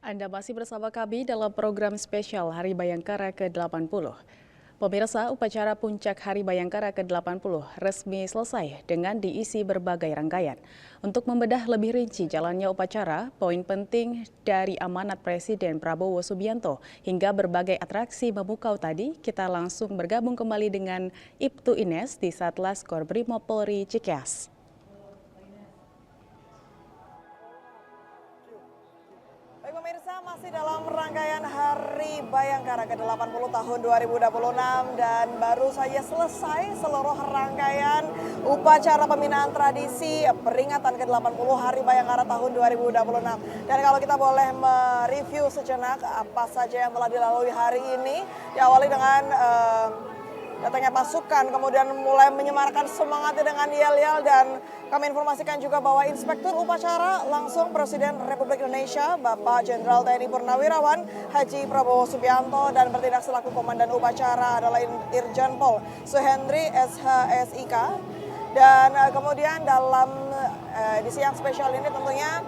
Anda masih bersama kami dalam program spesial Hari Bayangkara ke-80. Pemirsa, upacara puncak Hari Bayangkara ke-80 resmi selesai dengan diisi berbagai rangkaian. Untuk membedah lebih rinci jalannya upacara, poin penting dari amanat Presiden Prabowo Subianto hingga berbagai atraksi memukau tadi, kita langsung bergabung kembali dengan Ibtu Ines di Satlas Korbrimob Polri Cikeas. Baik pemirsa, masih dalam rangkaian Hari Bayangkara ke-80 tahun 2026 dan baru saja selesai seluruh rangkaian upacara pembinaan tradisi peringatan ke-80 Hari Bayangkara tahun 2026. Dan kalau kita boleh mereview sejenak apa saja yang telah dilalui hari ini, diawali dengan datangnya pasukan, kemudian mulai menyemarakkan semangatnya dengan yel-yel, dan kami informasikan juga bahwa Inspektur Upacara langsung Presiden Republik Indonesia Bapak Jenderal TNI Purnawirawan Haji Prabowo Subianto, dan bertindak selaku Komandan Upacara adalah Irjen Pol Suhendri SHSIK. Dan kemudian dalam edisi yang spesial ini tentunya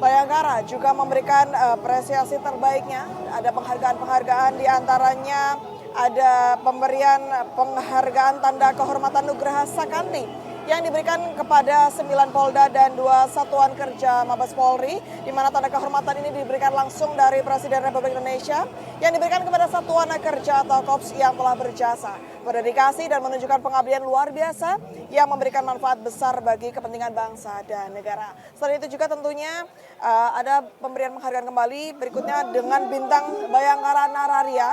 Bayangkara juga memberikan apresiasi terbaiknya. Ada penghargaan-penghargaan, diantaranya ada pemberian penghargaan tanda kehormatan Nugraha Sakanti yang diberikan kepada 9 Polda dan 2 Satuan Kerja Mabes Polri, di mana tanda kehormatan ini diberikan langsung dari Presiden Republik Indonesia yang diberikan kepada Satuan Kerja atau Korps yang telah berjasa, berdedikasi dan menunjukkan pengabdian luar biasa yang memberikan manfaat besar bagi kepentingan bangsa dan negara. Selain itu juga tentunya ada pemberian penghargaan kembali berikutnya dengan bintang Bayangkara Nararia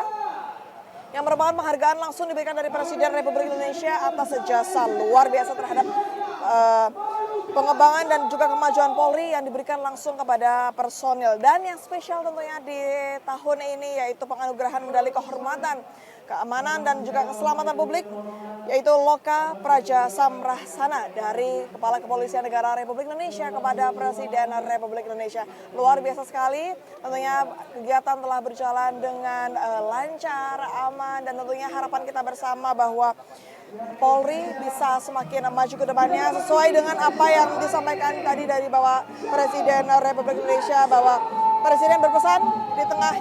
yang merupakan penghargaan langsung diberikan dari Presiden Republik Indonesia atas jasa luar biasa terhadap pengembangan dan juga kemajuan Polri yang diberikan langsung kepada personil. Dan yang spesial tentunya di tahun ini yaitu penganugerahan medali kehormatan, keamanan dan juga keselamatan publik, yaitu Loka Praja Samrahsana dari Kepala Kepolisian Negara Republik Indonesia kepada Presiden Republik Indonesia. Luar biasa sekali, tentunya kegiatan telah berjalan dengan lancar, aman, dan tentunya harapan kita bersama bahwa Polri bisa semakin maju ke depannya sesuai dengan apa yang disampaikan tadi dari Bapak Presiden Republik Indonesia, bahwa Presiden berpesan di tengah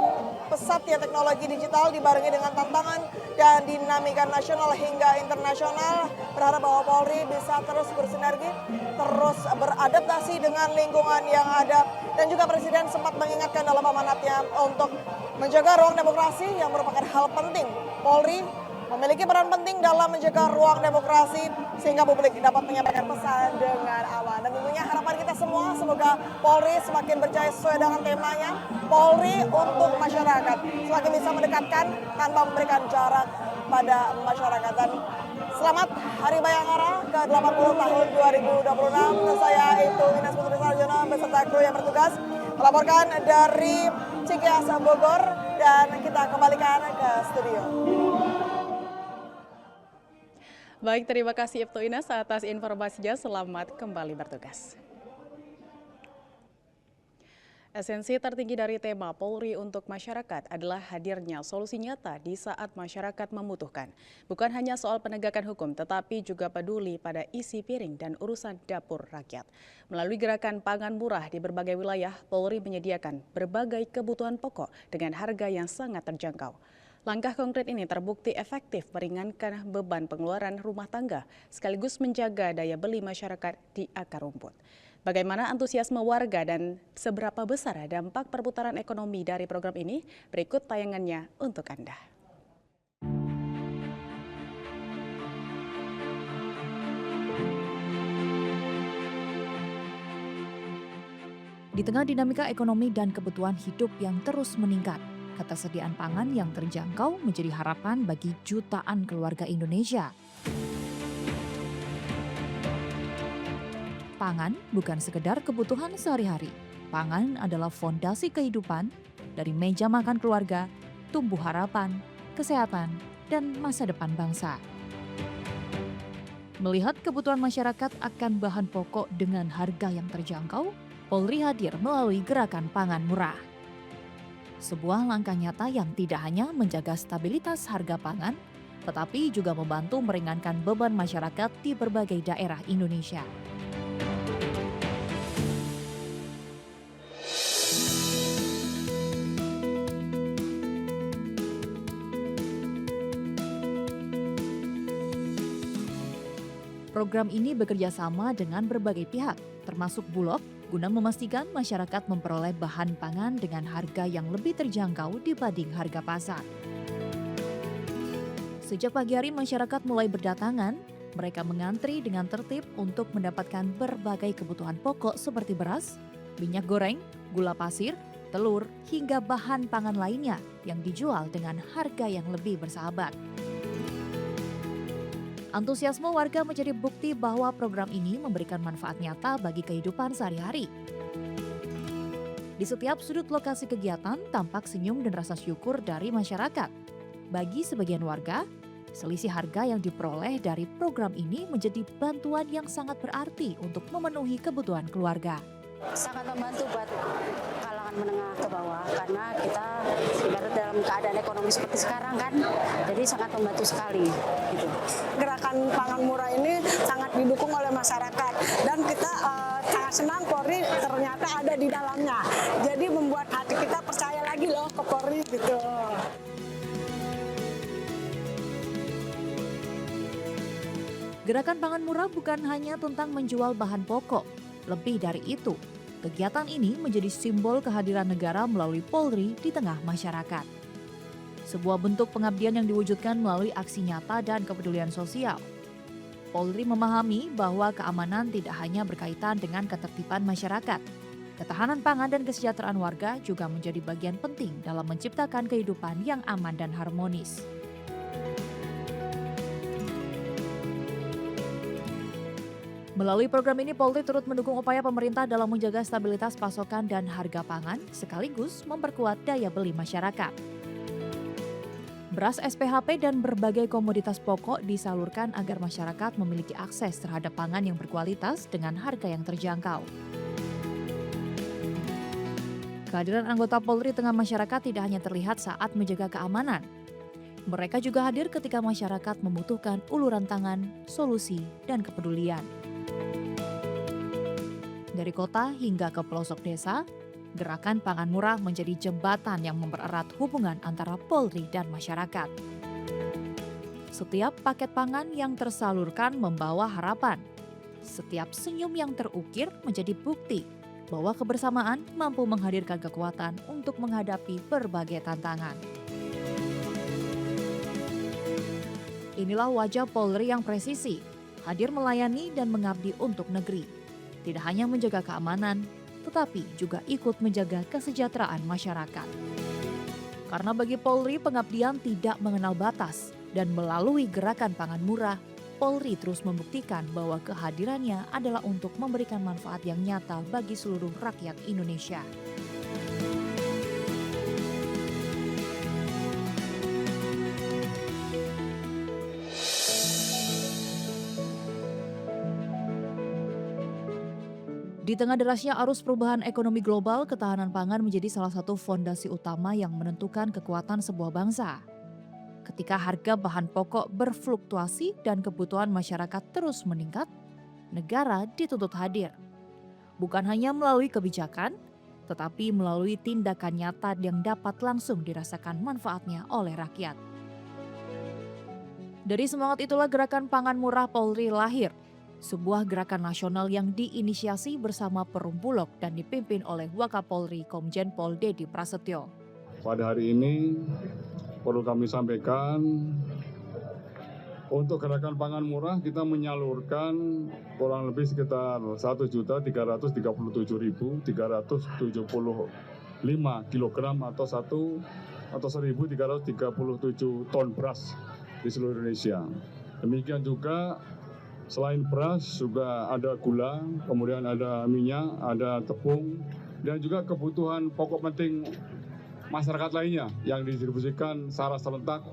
pesatnya teknologi digital dibarengi dengan tantangan dan dinamika nasional hingga internasional, berharap bahwa Polri bisa terus bersinergi, terus beradaptasi dengan lingkungan yang ada, dan juga Presiden sempat mengingatkan dalam amanatnya untuk menjaga ruang demokrasi yang merupakan hal penting. Polri memiliki peran penting dalam menjaga ruang demokrasi sehingga publik dapat menyampaikan pesan dengan aman. Dan tentunya harapan kita semua semoga Polri semakin berjaya sesuai dengan temanya, Polri untuk masyarakat, semakin bisa mendekatkan tanpa memberikan jarak pada masyarakat. Dan selamat Hari Bayangkara ke-80 tahun 2026. Saya itu Ines Putri Sarjono beserta kru yang bertugas melaporkan dari Cikeas, Bogor, dan kita kembalikan ke studio. Baik, terima kasih Ibtu Ines atas informasinya. Selamat kembali bertugas. Esensi tertinggi dari tema Polri untuk masyarakat adalah hadirnya solusi nyata di saat masyarakat membutuhkan. Bukan hanya soal penegakan hukum, tetapi juga peduli pada isi piring dan urusan dapur rakyat. Melalui gerakan pangan murah di berbagai wilayah, Polri menyediakan berbagai kebutuhan pokok dengan harga yang sangat terjangkau. Langkah konkret ini terbukti efektif meringankan beban pengeluaran rumah tangga, sekaligus menjaga daya beli masyarakat di akar rumput. Bagaimana antusiasme warga dan seberapa besar dampak perputaran ekonomi dari program ini? Berikut tayangannya untuk Anda. Di tengah dinamika ekonomi dan kebutuhan hidup yang terus meningkat, ketersediaan pangan yang terjangkau menjadi harapan bagi jutaan keluarga Indonesia. Pangan bukan sekedar kebutuhan sehari-hari. Pangan adalah fondasi kehidupan, dari meja makan keluarga, tumbuh harapan, kesehatan, dan masa depan bangsa. Melihat kebutuhan masyarakat akan bahan pokok dengan harga yang terjangkau, Polri hadir melalui gerakan pangan murah. Sebuah langkah nyata yang tidak hanya menjaga stabilitas harga pangan, tetapi juga membantu meringankan beban masyarakat di berbagai daerah Indonesia. Program ini bekerja sama dengan berbagai pihak, termasuk Bulog, guna memastikan masyarakat memperoleh bahan pangan dengan harga yang lebih terjangkau dibanding harga pasar. Sejak pagi hari masyarakat mulai berdatangan, mereka mengantri dengan tertib untuk mendapatkan berbagai kebutuhan pokok seperti beras, minyak goreng, gula pasir, telur, hingga bahan pangan lainnya yang dijual dengan harga yang lebih bersahabat. Antusiasme warga menjadi bukti bahwa program ini memberikan manfaat nyata bagi kehidupan sehari-hari. Di setiap sudut lokasi kegiatan tampak senyum dan rasa syukur dari masyarakat. Bagi sebagian warga, selisih harga yang diperoleh dari program ini menjadi bantuan yang sangat berarti untuk memenuhi kebutuhan keluarga. Sangat membantu buat kalangan menengah ke bawah karena kita ibarat dalam keadaan ekonomi seperti sekarang kan, jadi sangat membantu sekali gitu. Gerakan pangan murah ini sangat didukung oleh masyarakat dan kita sangat senang Polri ternyata ada di dalamnya. Jadi membuat hati kita percaya lagi loh ke Polri gitu. Gerakan pangan murah bukan hanya tentang menjual bahan pokok. Lebih dari itu, kegiatan ini menjadi simbol kehadiran negara melalui Polri di tengah masyarakat. Sebuah bentuk pengabdian yang diwujudkan melalui aksi nyata dan kepedulian sosial. Polri memahami bahwa keamanan tidak hanya berkaitan dengan ketertiban masyarakat. Ketahanan pangan dan kesejahteraan warga juga menjadi bagian penting dalam menciptakan kehidupan yang aman dan harmonis. Melalui program ini, Polri turut mendukung upaya pemerintah dalam menjaga stabilitas pasokan dan harga pangan, sekaligus memperkuat daya beli masyarakat. Beras SPHP dan berbagai komoditas pokok disalurkan agar masyarakat memiliki akses terhadap pangan yang berkualitas dengan harga yang terjangkau. Kehadiran anggota Polri tengah masyarakat tidak hanya terlihat saat menjaga keamanan. Mereka juga hadir ketika masyarakat membutuhkan uluran tangan, solusi, dan kepedulian. Dari kota hingga ke pelosok desa, gerakan pangan murah menjadi jembatan yang mempererat hubungan antara Polri dan masyarakat. Setiap paket pangan yang tersalurkan membawa harapan. Setiap senyum yang terukir menjadi bukti bahwa kebersamaan mampu menghadirkan kekuatan untuk menghadapi berbagai tantangan. Inilah wajah Polri yang presisi, hadir melayani dan mengabdi untuk negeri. Tidak hanya menjaga keamanan, tetapi juga ikut menjaga kesejahteraan masyarakat. Karena bagi Polri pengabdian tidak mengenal batas dan melalui gerakan pangan murah, Polri terus membuktikan bahwa kehadirannya adalah untuk memberikan manfaat yang nyata bagi seluruh rakyat Indonesia. Di tengah derasnya arus perubahan ekonomi global, ketahanan pangan menjadi salah satu fondasi utama yang menentukan kekuatan sebuah bangsa. Ketika harga bahan pokok berfluktuasi dan kebutuhan masyarakat terus meningkat, negara dituntut hadir. Bukan hanya melalui kebijakan, tetapi melalui tindakan nyata yang dapat langsung dirasakan manfaatnya oleh rakyat. Dari semangat itulah gerakan pangan murah Polri lahir. Sebuah gerakan nasional yang diinisiasi bersama Perum Bulog dan dipimpin oleh Wakapolri Komjen Pol Dedi Prasetyo. Pada hari ini perlu kami sampaikan, untuk gerakan pangan murah kita menyalurkan kurang lebih sekitar 1.337.375 kg atau 1.337 ton beras di seluruh Indonesia. Demikian juga selain beras juga ada gula, kemudian ada minyak, ada tepung, dan juga kebutuhan pokok penting masyarakat lainnya yang didistribusikan secara serentak,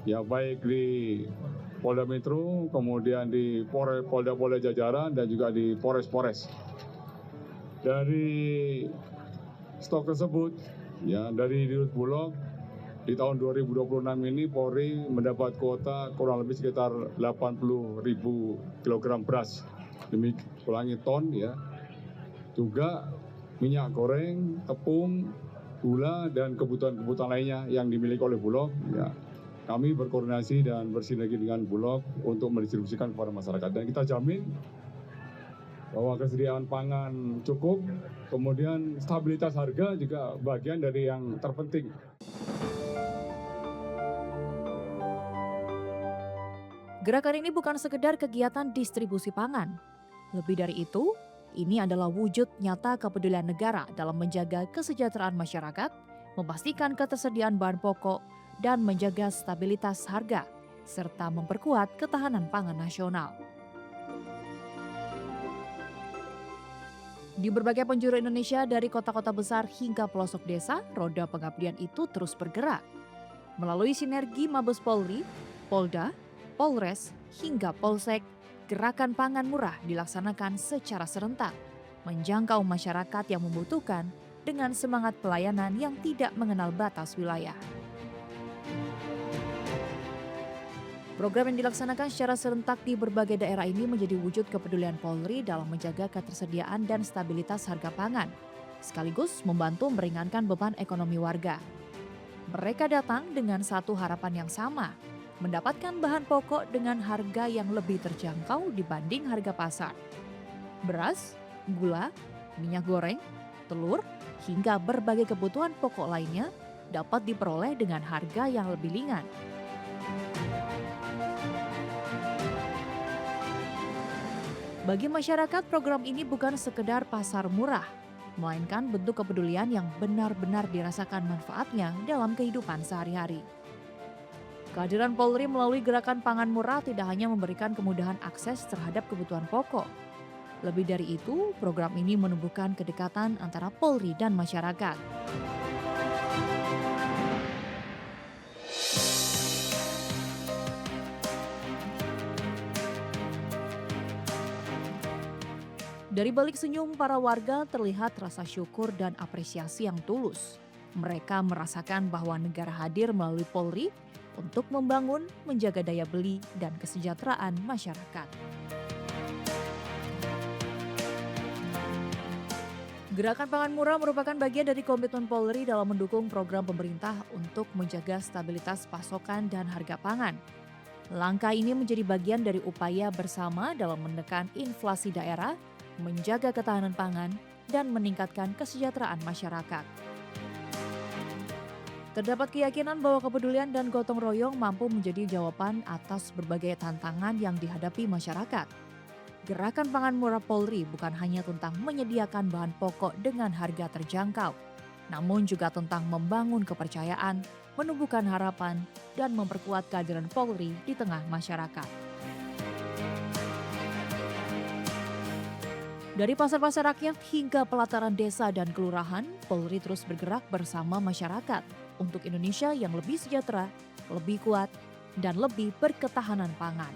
ya baik di Polda Metro, kemudian di Polda-Polda jajaran, dan juga di Polres-Polres. Dari stok tersebut, ya dari Dirut Bulog, di tahun 2026 ini Polri mendapat kuota kurang lebih sekitar 80.000 kg beras, demi ulangi ton ya. Juga minyak goreng, tepung, gula dan kebutuhan-kebutuhan lainnya yang dimiliki oleh Bulog ya. kami berkoordinasi dan bersinergi dengan Bulog untuk mendistribusikan kepada masyarakat. Dan kita jamin bahwa kesediaan pangan cukup, kemudian stabilitas harga juga bagian dari yang terpenting. Gerakan ini bukan sekedar kegiatan distribusi pangan. Lebih dari itu, ini adalah wujud nyata kepedulian negara dalam menjaga kesejahteraan masyarakat, memastikan ketersediaan bahan pokok, dan menjaga stabilitas harga, serta memperkuat ketahanan pangan nasional. Di berbagai penjuru Indonesia, dari kota-kota besar hingga pelosok desa, roda pengabdian itu terus bergerak. Melalui sinergi Mabes Polri, Polda, Polres, hingga Polsek, gerakan pangan murah dilaksanakan secara serentak, menjangkau masyarakat yang membutuhkan dengan semangat pelayanan yang tidak mengenal batas wilayah. Program yang dilaksanakan secara serentak di berbagai daerah ini menjadi wujud kepedulian Polri dalam menjaga ketersediaan dan stabilitas harga pangan, sekaligus membantu meringankan beban ekonomi warga. Mereka datang dengan satu harapan yang sama, mendapatkan bahan pokok dengan harga yang lebih terjangkau dibanding harga pasar. Beras, gula, minyak goreng, telur, hingga berbagai kebutuhan pokok lainnya dapat diperoleh dengan harga yang lebih ringan. Bagi masyarakat, program ini bukan sekedar pasar murah, melainkan bentuk kepedulian yang benar-benar dirasakan manfaatnya dalam kehidupan sehari-hari. Kehadiran Polri melalui gerakan pangan murah tidak hanya memberikan kemudahan akses terhadap kebutuhan pokok. Lebih dari itu, program ini menumbuhkan kedekatan antara Polri dan masyarakat. Dari balik senyum para warga terlihat rasa syukur dan apresiasi yang tulus. Mereka merasakan bahwa negara hadir melalui Polri untuk membangun, menjaga daya beli, dan kesejahteraan masyarakat. Gerakan pangan murah merupakan bagian dari komitmen Polri dalam mendukung program pemerintah untuk menjaga stabilitas pasokan dan harga pangan. Langkah ini menjadi bagian dari upaya bersama dalam menekan inflasi daerah, menjaga ketahanan pangan, dan meningkatkan kesejahteraan masyarakat. Terdapat keyakinan bahwa kepedulian dan gotong royong mampu menjadi jawaban atas berbagai tantangan yang dihadapi masyarakat. Gerakan pangan murah Polri bukan hanya tentang menyediakan bahan pokok dengan harga terjangkau, namun juga tentang membangun kepercayaan, menumbuhkan harapan, dan memperkuat kehadiran Polri di tengah masyarakat. Dari pasar-pasar rakyat hingga pelataran desa dan kelurahan, Polri terus bergerak bersama masyarakat untuk Indonesia yang lebih sejahtera, lebih kuat, dan lebih berketahanan pangan.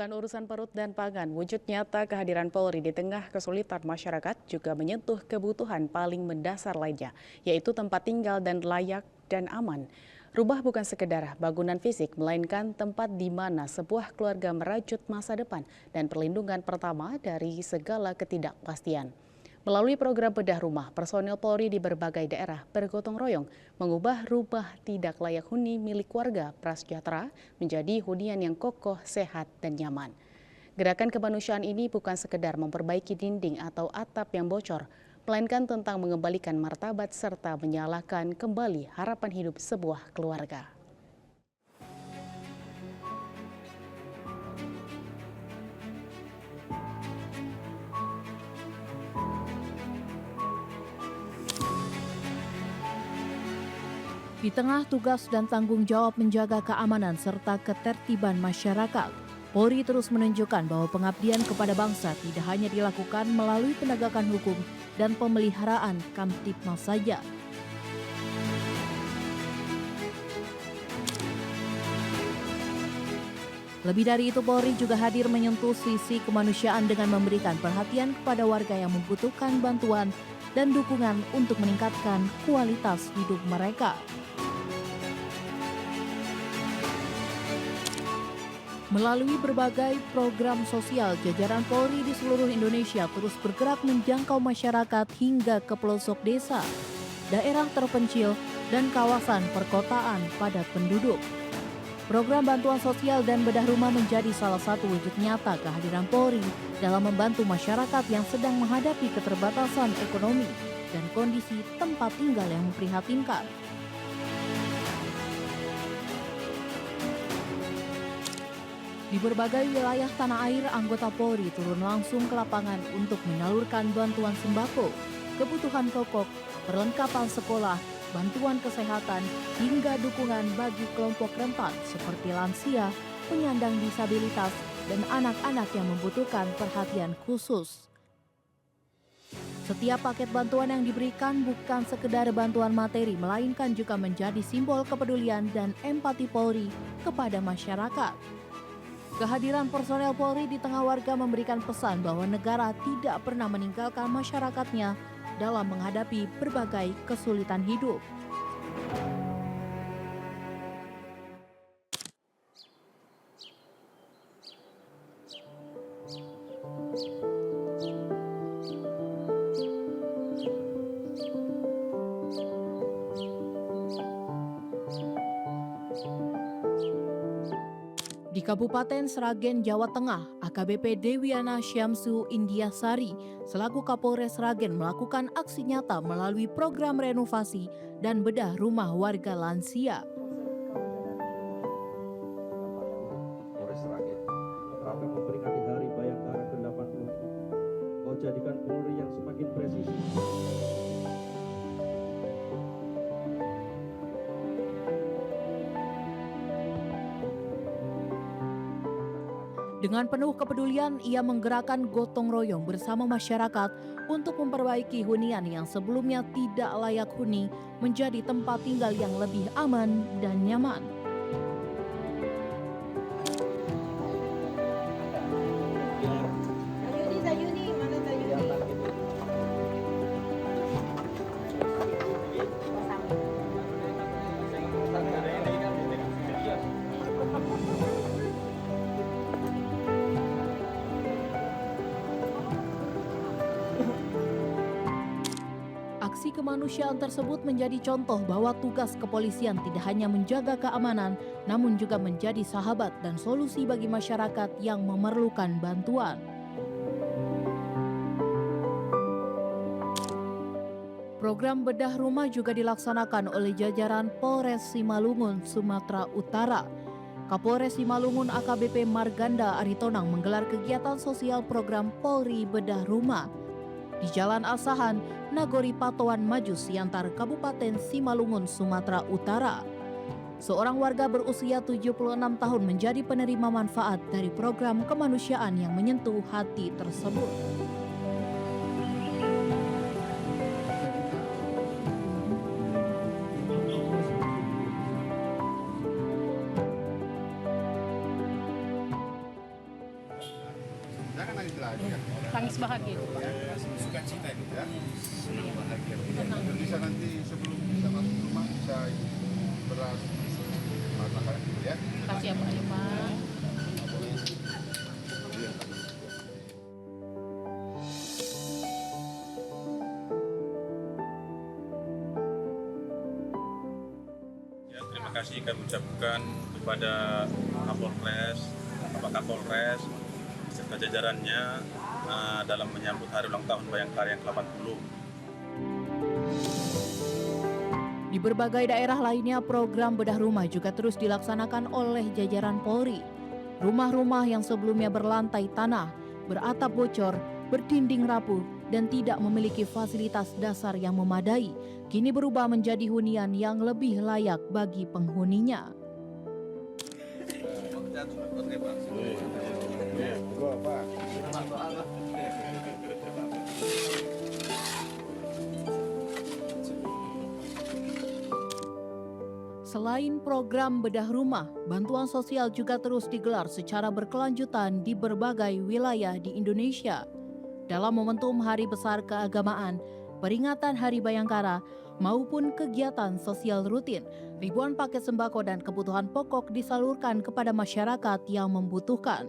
Selain urusan perut dan pangan, wujud nyata kehadiran Polri di tengah kesulitan masyarakat juga menyentuh kebutuhan paling mendasar lainnya, yaitu tempat tinggal dan layak dan aman. Rumah bukan sekedar bangunan fisik, melainkan tempat di mana sebuah keluarga merajut masa depan dan perlindungan pertama dari segala ketidakpastian. Melalui program bedah rumah, personel Polri di berbagai daerah bergotong royong mengubah rumah tidak layak huni milik warga prasejahtera menjadi hunian yang kokoh, sehat, dan nyaman. Gerakan kemanusiaan ini bukan sekedar memperbaiki dinding atau atap yang bocor, melainkan tentang mengembalikan martabat serta menyalakan kembali harapan hidup sebuah keluarga. Di tengah tugas dan tanggung jawab menjaga keamanan serta ketertiban masyarakat, Polri terus menunjukkan bahwa pengabdian kepada bangsa tidak hanya dilakukan melalui penegakan hukum dan pemeliharaan Kamtibmas saja. Lebih dari itu, Polri juga hadir menyentuh sisi kemanusiaan dengan memberikan perhatian kepada warga yang membutuhkan bantuan dan dukungan untuk meningkatkan kualitas hidup mereka. Melalui berbagai program sosial, jajaran Polri di seluruh Indonesia terus bergerak menjangkau masyarakat hingga ke pelosok desa, daerah terpencil, dan kawasan perkotaan padat penduduk. Program bantuan sosial dan bedah rumah menjadi salah satu wujud nyata kehadiran Polri dalam membantu masyarakat yang sedang menghadapi keterbatasan ekonomi dan kondisi tempat tinggal yang memprihatinkan. Di berbagai wilayah tanah air, anggota Polri turun langsung ke lapangan untuk menyalurkan bantuan sembako, kebutuhan pokok, perlengkapan sekolah, bantuan kesehatan, hingga dukungan bagi kelompok rentan seperti lansia, penyandang disabilitas, dan anak-anak yang membutuhkan perhatian khusus. Setiap paket bantuan yang diberikan bukan sekedar bantuan materi, melainkan juga menjadi simbol kepedulian dan empati Polri kepada masyarakat. Kehadiran personel Polri di tengah warga memberikan pesan bahwa negara tidak pernah meninggalkan masyarakatnya dalam menghadapi berbagai kesulitan hidup. Di Kabupaten Sragen, Jawa Tengah, AKBP Dewiana Syamsu Indiasari selaku Kapolres Sragen melakukan aksi nyata melalui program renovasi dan bedah rumah warga lansia. Polres Sragen akan memperingati Hari Bayangkara ke-80. Kau jadikan Polri yang semakin presisi. Dengan penuh kepedulian, ia menggerakkan gotong royong bersama masyarakat untuk memperbaiki hunian yang sebelumnya tidak layak huni menjadi tempat tinggal yang lebih aman dan nyaman. Aksi kemanusiaan tersebut menjadi contoh bahwa tugas kepolisian tidak hanya menjaga keamanan, namun juga menjadi sahabat dan solusi bagi masyarakat yang memerlukan bantuan. Program bedah rumah juga dilaksanakan oleh jajaran Polres Simalungun, Sumatera Utara. Kapolres Simalungun AKBP Marganda Aritonang menggelar kegiatan sosial program Polri Bedah Rumah di Jalan Asahan, Nagori Patoan Maju Siantar, Kabupaten Simalungun, Sumatera Utara. Seorang warga berusia 76 tahun menjadi penerima manfaat dari program kemanusiaan yang menyentuh hati tersebut. Tangis bahagia. Suka cita gitu ya. Senang bahagia. Bisa nanti sebelum bisa masuk rumah bisa beras makanan gitu ya. Kasih apa aja Pak. Ya, terima kasih kami ucapkan kepada Kapolres, Bapak Kapolres serta jajarannya dalam menyambut hari ulang tahun Bayangkara yang ke-80. Di berbagai daerah lainnya, program bedah rumah juga terus dilaksanakan oleh jajaran Polri. Rumah-rumah yang sebelumnya berlantai tanah, beratap bocor, berdinding rapuh, dan tidak memiliki fasilitas dasar yang memadai, kini berubah menjadi hunian yang lebih layak bagi penghuninya. Selain program bedah rumah, bantuan sosial juga terus digelar secara berkelanjutan di berbagai wilayah di Indonesia. Dalam momentum Hari Besar Keagamaan, peringatan Hari Bayangkara, maupun kegiatan sosial rutin, ribuan paket sembako dan kebutuhan pokok disalurkan kepada masyarakat yang membutuhkan.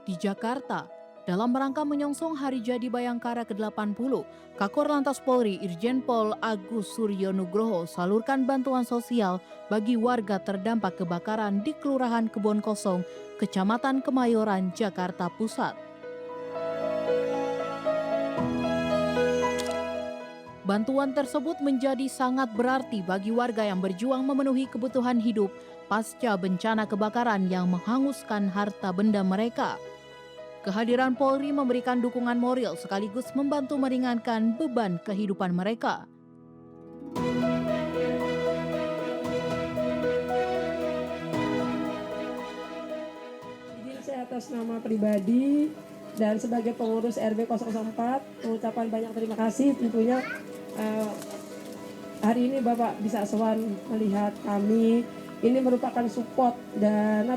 Di Jakarta, dalam rangka menyongsong Hari Jadi Bayangkara ke-80, Kakor Lantas Polri Irjen Pol Agus Suryo Nugroho salurkan bantuan sosial bagi warga terdampak kebakaran di Kelurahan Kebon Kosong, Kecamatan Kemayoran, Jakarta Pusat. Bantuan tersebut menjadi sangat berarti bagi warga yang berjuang memenuhi kebutuhan hidup pasca bencana kebakaran yang menghanguskan harta benda mereka. Kehadiran Polri memberikan dukungan moral sekaligus membantu meringankan beban kehidupan mereka. Izin saya atas nama pribadi dan sebagai pengurus RW 004 mengucapkan banyak terima kasih tentunya hari ini Bapak bisa sowan melihat kami. Ini merupakan support dan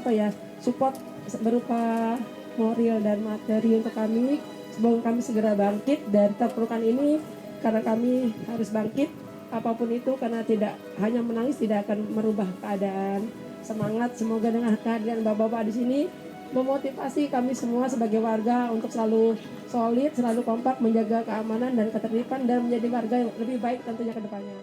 support berupa moral dan materi untuk kami. Semoga kami segera bangkit dari terpurukan ini karena kami harus bangkit apapun itu karena tidak hanya menangis tidak akan merubah keadaan. Semangat, semoga dengan kehadiran Bapak-bapak di sini memotivasi kami semua sebagai warga untuk selalu solid, selalu kompak menjaga keamanan dan ketertiban dan menjadi warga yang lebih baik tentunya ke depannya.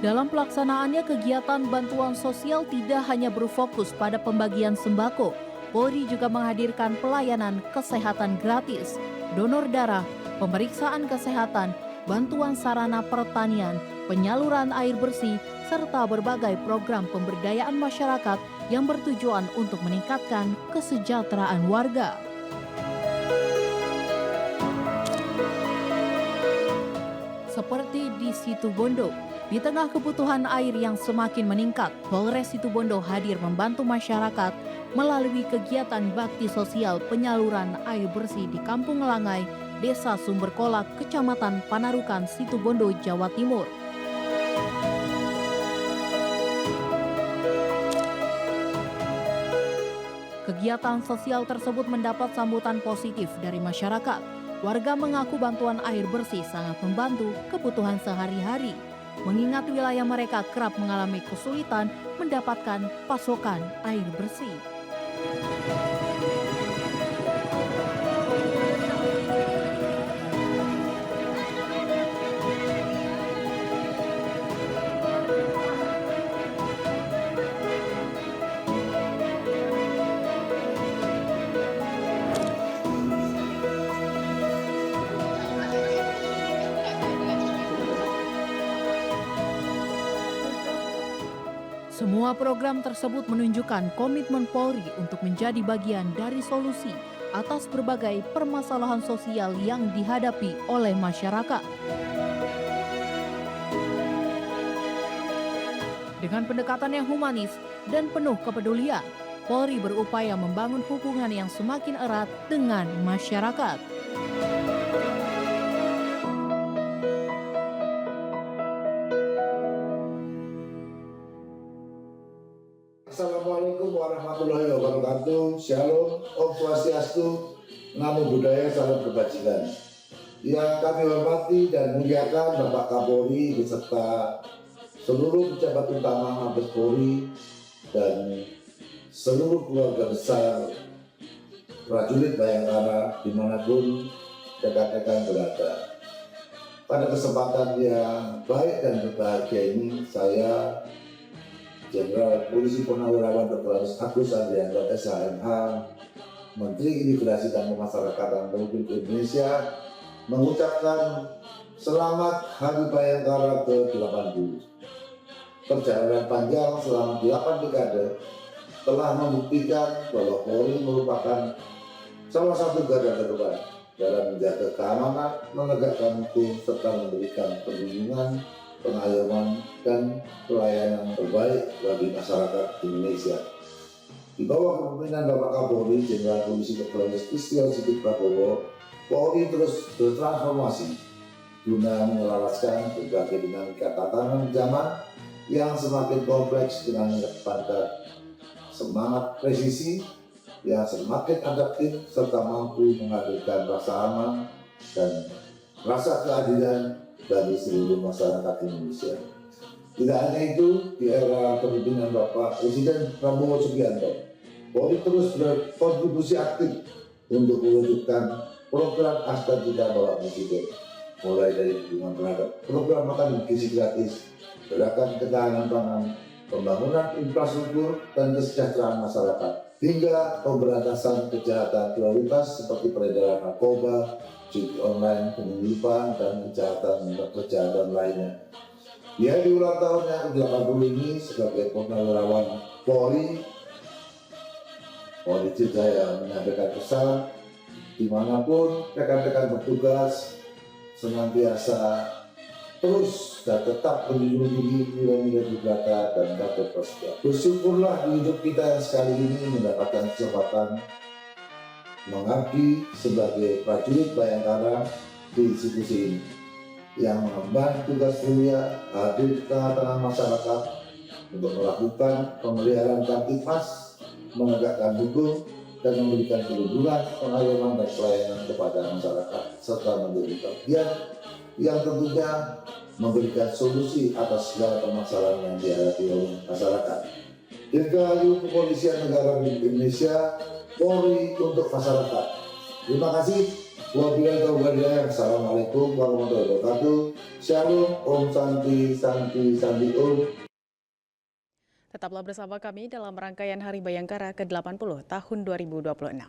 Dalam pelaksanaannya, kegiatan bantuan sosial tidak hanya berfokus pada pembagian sembako. Polri juga menghadirkan pelayanan kesehatan gratis, donor darah, pemeriksaan kesehatan, bantuan sarana pertanian, penyaluran air bersih, serta berbagai program pemberdayaan masyarakat yang bertujuan untuk meningkatkan kesejahteraan warga. Seperti di Situbondo, di tengah kebutuhan air yang semakin meningkat, Polres Situbondo hadir membantu masyarakat melalui kegiatan bakti sosial penyaluran air bersih di Kampung Langai, Desa Sumberkolak, Kecamatan Panarukan, Situbondo, Jawa Timur. Kegiatan sosial tersebut mendapat sambutan positif dari masyarakat. Warga mengaku bantuan air bersih sangat membantu kebutuhan sehari-hari, mengingat wilayah mereka kerap mengalami kesulitan mendapatkan pasokan air bersih. Semua program tersebut menunjukkan komitmen Polri untuk menjadi bagian dari solusi atas berbagai permasalahan sosial yang dihadapi oleh masyarakat. Dengan pendekatan yang humanis dan penuh kepedulian, Polri berupaya membangun hubungan yang semakin erat dengan masyarakat. Assalamualaikum warahmatullahi wabarakatuh. Shalom, Om Swastiastu, Namo Buddhaya, salam kebajikan. Yang kami hormati dan muliakan Bapak Kapolri beserta seluruh pejabat utama Mabes Polri dan seluruh keluarga besar prajurit Bayangkara dimanapun rekan-rekan berada. Pada kesempatan yang baik dan berbahagia ini, saya Jenderal Polisi Purnawirawan Dr. Agus Andrianto SHMH, Menteri Imigrasi dan Pemasyarakatan Republik Indonesia, mengucapkan selamat Hari Bayangkara ke-80. Perjalanan panjang selama 8 dekade telah membuktikan bahwa Polri merupakan salah satu garda terdepan dalam menjaga keamanan, menegakkan hukum, serta memberikan perlindungan pengayoman, dan pelayanan terbaik bagi masyarakat Indonesia. Di bawah kepemimpinan Bapak Kapolri Jenderal Polisi Dr. Listio Sigit Prabowo, Polri terus bertransformasi guna menyelaraskan berbagai dinamika tatanan zaman yang semakin kompleks dengan mengedepankan semangat presisi yang semakin adaptif serta mampu menghadirkan rasa aman dan rasa keadilan bagi seluruh masyarakat Indonesia. Tidak hanya itu, di era kepemimpinan Bapak Presiden Prabowo Subianto, Polri terus berkontribusi aktif untuk mewujudkan program Astatika Bapak Presiden, mulai dari dukungan terhadap program makan gizi gratis, gerakan ketahanan pangan, pembangunan infrastruktur dan kesejahteraan masyarakat, hingga pemberantasan kejahatan prioritas seperti peredaran narkoba, judi online, penyelundupan, dan kejahatan lainnya. Dia di ulang tahunnya ke-80 ini sebagai purnawirawan Polri saya menyampaikan pesan dimanapun rekan-rekan bertugas senantiasa terus dan tetap menjunjung tinggi nilai-nilai budaya dan kata prasetya. Bersyukurlah di hidup kita yang sekali ini mendapatkan kesempatan mengabdi sebagai prajurit Bayangkara di institusi ini yang mengemban tugas mulia hadir di tengah-tengah masyarakat untuk melakukan pemeliharaan Kamtipmas, menegakkan hukum, dan memberikan perlindungan, pengayoman, dan pelayanan kepada masyarakat serta menjadi bagian yang tentunya memberikan solusi atas segala permasalahan yang dihadapi oleh masyarakat. Dirgahayu Kepolisian Negara Republik Indonesia, Polri untuk masyarakat. Terima kasih. Wabillahi taufiq wal hidayah. Assalamualaikum warahmatullahi wabarakatuh. Shalom, Om Santi Santi Santi Om. Tetaplah bersama kami dalam rangkaian Hari Bayangkara ke-80 tahun 2026.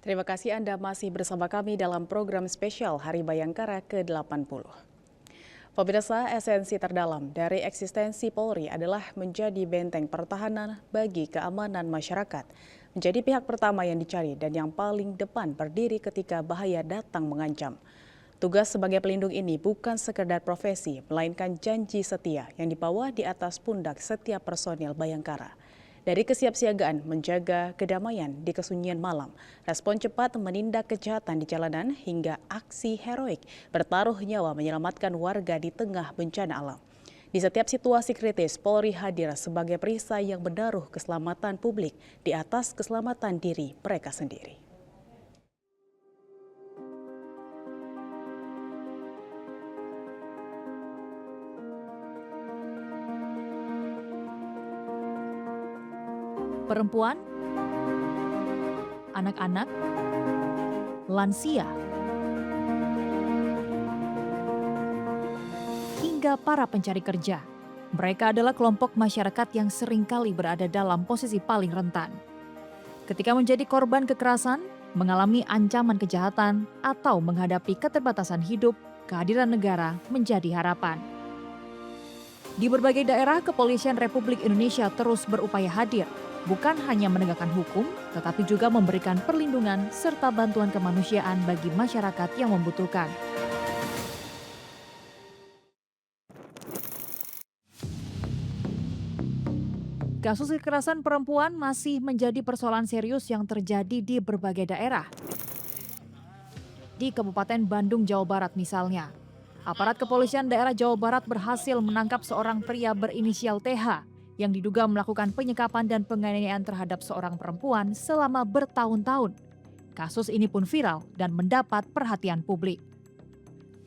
Terima kasih Anda masih bersama kami dalam program spesial Hari Bayangkara ke-80. Pemirsa, esensi terdalam dari eksistensi Polri adalah menjadi benteng pertahanan bagi keamanan masyarakat, menjadi pihak pertama yang dicari dan yang paling depan berdiri ketika bahaya datang mengancam. Tugas sebagai pelindung ini bukan sekedar profesi, melainkan janji setia yang dibawa di atas pundak setiap personil Bayangkara. Dari kesiapsiagaan menjaga kedamaian di kesunyian malam, respon cepat menindak kejahatan di jalanan, hingga aksi heroik bertaruh nyawa menyelamatkan warga di tengah bencana alam. Di setiap situasi kritis, Polri hadir sebagai perisai yang menaruh keselamatan publik di atas keselamatan diri mereka sendiri. Perempuan, anak-anak, lansia, hingga para pencari kerja. Mereka adalah kelompok masyarakat yang seringkali berada dalam posisi paling rentan. Ketika menjadi korban kekerasan, mengalami ancaman kejahatan, atau menghadapi keterbatasan hidup, kehadiran negara menjadi harapan. Di berbagai daerah, Kepolisian Republik Indonesia terus berupaya hadir, bukan hanya menegakkan hukum, tetapi juga memberikan perlindungan serta bantuan kemanusiaan bagi masyarakat yang membutuhkan. Kasus kekerasan perempuan masih menjadi persoalan serius yang terjadi di berbagai daerah. Di Kabupaten Bandung, Jawa Barat misalnya, aparat kepolisian daerah Jawa Barat berhasil menangkap seorang pria berinisial TH yang diduga melakukan penyekapan dan penganiayaan terhadap seorang perempuan selama bertahun-tahun. Kasus ini pun viral dan mendapat perhatian publik.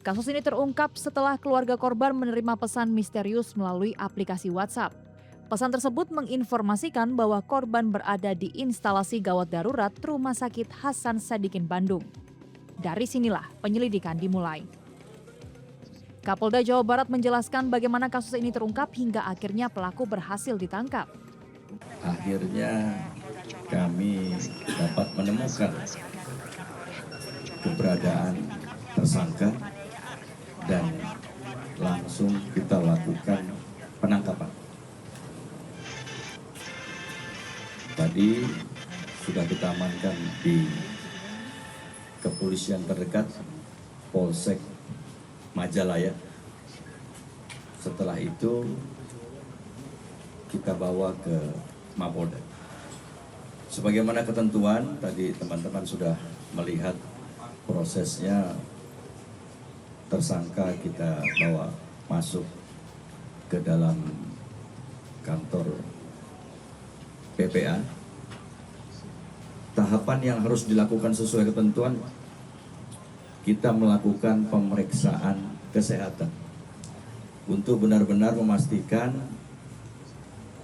Kasus ini terungkap setelah keluarga korban menerima pesan misterius melalui aplikasi WhatsApp. Pesan tersebut menginformasikan bahwa korban berada di instalasi gawat darurat Rumah Sakit Hasan Sadikin Bandung. Dari sinilah penyelidikan dimulai. Kapolda Jawa Barat menjelaskan bagaimana kasus ini terungkap hingga akhirnya pelaku berhasil ditangkap. Akhirnya kami dapat menemukan keberadaan tersangka dan langsung kita lakukan penangkapan. tadi sudah kita amankan di kepolisian terdekat Polsek Majalaya. Setelah itu kita bawa ke Mapolda. Sebagaimana ketentuan, tadi teman-teman sudah melihat prosesnya, tersangka kita bawa masuk ke dalam kantor PPA. Tahapan yang harus dilakukan sesuai ketentuan, kita melakukan pemeriksaan kesehatan untuk benar-benar memastikan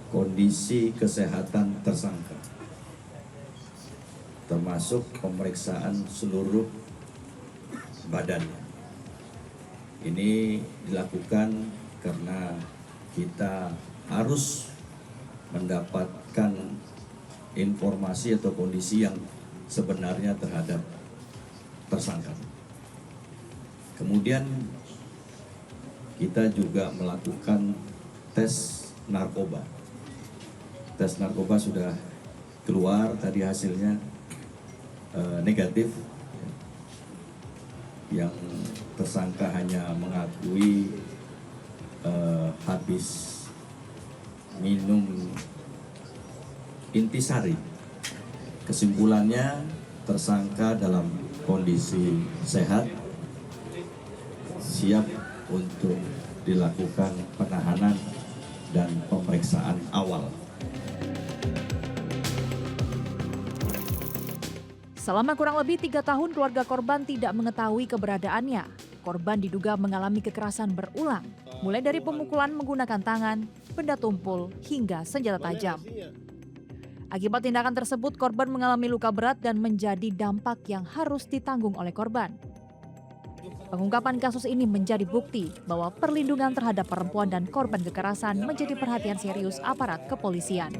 kondisi kesehatan tersangka, termasuk pemeriksaan seluruh badannya. Ini dilakukan karena kita harus mendapatkan informasi atau kondisi yang sebenarnya terhadap tersangka. Kemudian kita juga melakukan tes narkoba. Tes narkoba sudah keluar, tadi hasilnya negatif. Yang tersangka hanya mengakui habis minum intisari. Kesimpulannya, tersangka dalam kondisi sehat, siap untuk dilakukan penahanan dan pemeriksaan awal. Selama kurang lebih 3 tahun keluarga korban tidak mengetahui keberadaannya. Korban diduga mengalami kekerasan berulang, mulai dari pemukulan menggunakan tangan, benda tumpul, hingga senjata tajam. Akibat tindakan tersebut, korban mengalami luka berat dan menjadi dampak yang harus ditanggung oleh korban. Pengungkapan kasus ini menjadi bukti bahwa perlindungan terhadap perempuan dan korban kekerasan menjadi perhatian serius aparat kepolisian.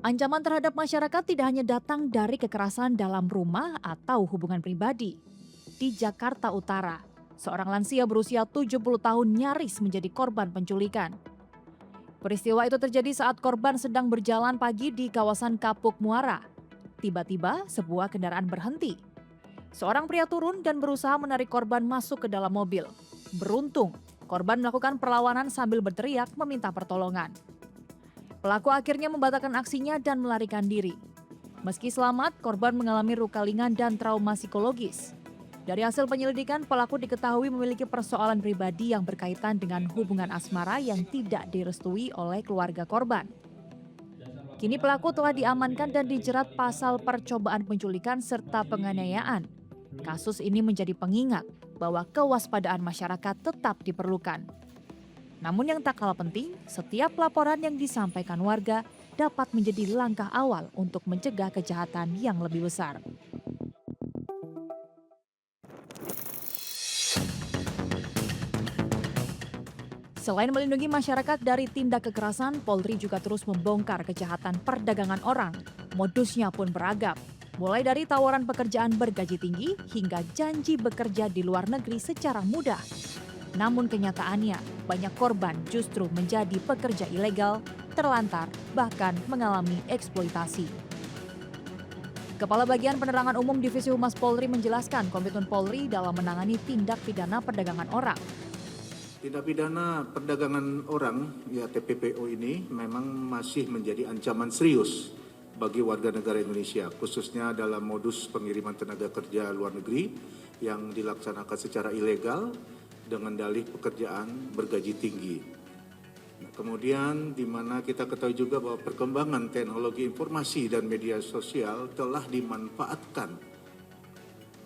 Ancaman terhadap masyarakat tidak hanya datang dari kekerasan dalam rumah atau hubungan pribadi. Di Jakarta Utara, seorang lansia berusia 70 tahun nyaris menjadi korban penculikan. Peristiwa itu terjadi saat korban sedang berjalan pagi di kawasan Kapuk Muara. Tiba-tiba sebuah kendaraan berhenti. Seorang pria turun dan berusaha menarik korban masuk ke dalam mobil. Beruntung, korban melakukan perlawanan sambil berteriak meminta pertolongan. Pelaku akhirnya membatalkan aksinya dan melarikan diri. Meski selamat, korban mengalami luka ringan dan trauma psikologis. Dari hasil penyelidikan, pelaku diketahui memiliki persoalan pribadi yang berkaitan dengan hubungan asmara yang tidak direstui oleh keluarga korban. Kini pelaku telah diamankan dan dijerat pasal percobaan penculikan serta penganiayaan. Kasus ini menjadi pengingat bahwa kewaspadaan masyarakat tetap diperlukan. Namun yang tak kalah penting, setiap laporan yang disampaikan warga dapat menjadi langkah awal untuk mencegah kejahatan yang lebih besar. Selain melindungi masyarakat dari tindak kekerasan, Polri juga terus membongkar kejahatan perdagangan orang. Modusnya pun beragam, mulai dari tawaran pekerjaan bergaji tinggi hingga janji bekerja di luar negeri secara mudah. Namun kenyataannya, banyak korban justru menjadi pekerja ilegal, terlantar, bahkan mengalami eksploitasi. Kepala Bagian Penerangan Umum Divisi Humas Polri menjelaskan komitmen Polri dalam menangani tindak pidana perdagangan orang. Tindak pidana perdagangan orang, ya TPPO ini memang masih menjadi ancaman serius bagi warga negara Indonesia, khususnya dalam modus pengiriman tenaga kerja luar negeri yang dilaksanakan secara ilegal dengan dalih pekerjaan bergaji tinggi. Nah, kemudian di mana kita ketahui juga bahwa perkembangan teknologi informasi dan media sosial telah dimanfaatkan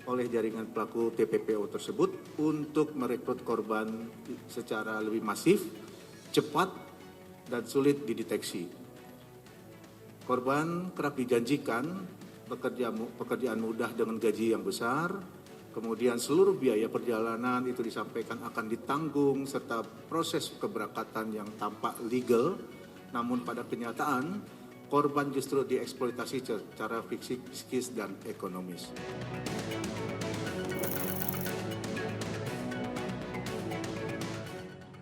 oleh jaringan pelaku TPPO tersebut untuk merekrut korban secara lebih masif, cepat, dan sulit dideteksi. Korban kerap dijanjikan pekerjaan mudah dengan gaji yang besar, kemudian seluruh biaya perjalanan itu disampaikan akan ditanggung serta proses keberangkatan yang tampak legal, namun pada kenyataan korban justru dieksploitasi secara psikis dan ekonomis.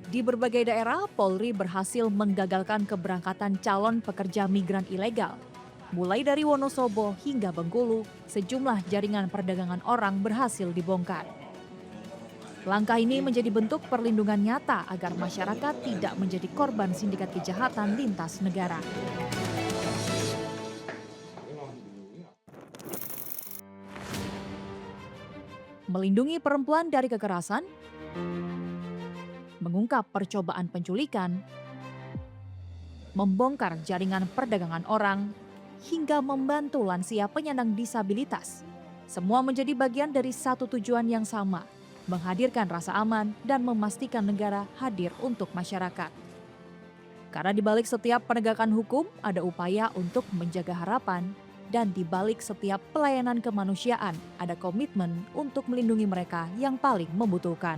Di berbagai daerah, Polri berhasil menggagalkan keberangkatan calon pekerja migran ilegal. Mulai dari Wonosobo hingga Bengkulu, sejumlah jaringan perdagangan orang berhasil dibongkar. Langkah ini menjadi bentuk perlindungan nyata agar masyarakat tidak menjadi korban sindikat kejahatan lintas negara. Melindungi perempuan dari kekerasan, mengungkap percobaan penculikan, membongkar jaringan perdagangan orang, hingga membantu lansia penyandang disabilitas. Semua menjadi bagian dari satu tujuan yang sama, menghadirkan rasa aman dan memastikan negara hadir untuk masyarakat. Karena di balik setiap penegakan hukum ada upaya untuk menjaga harapan, dan di balik setiap pelayanan kemanusiaan ada komitmen untuk melindungi mereka yang paling membutuhkan.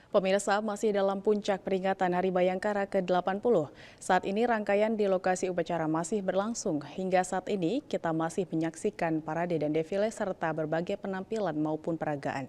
Pemirsa, masih dalam puncak peringatan Hari Bayangkara ke-80. Saat ini rangkaian di lokasi upacara masih berlangsung. Hingga saat ini kita masih menyaksikan parade dan defile serta berbagai penampilan maupun peragaan.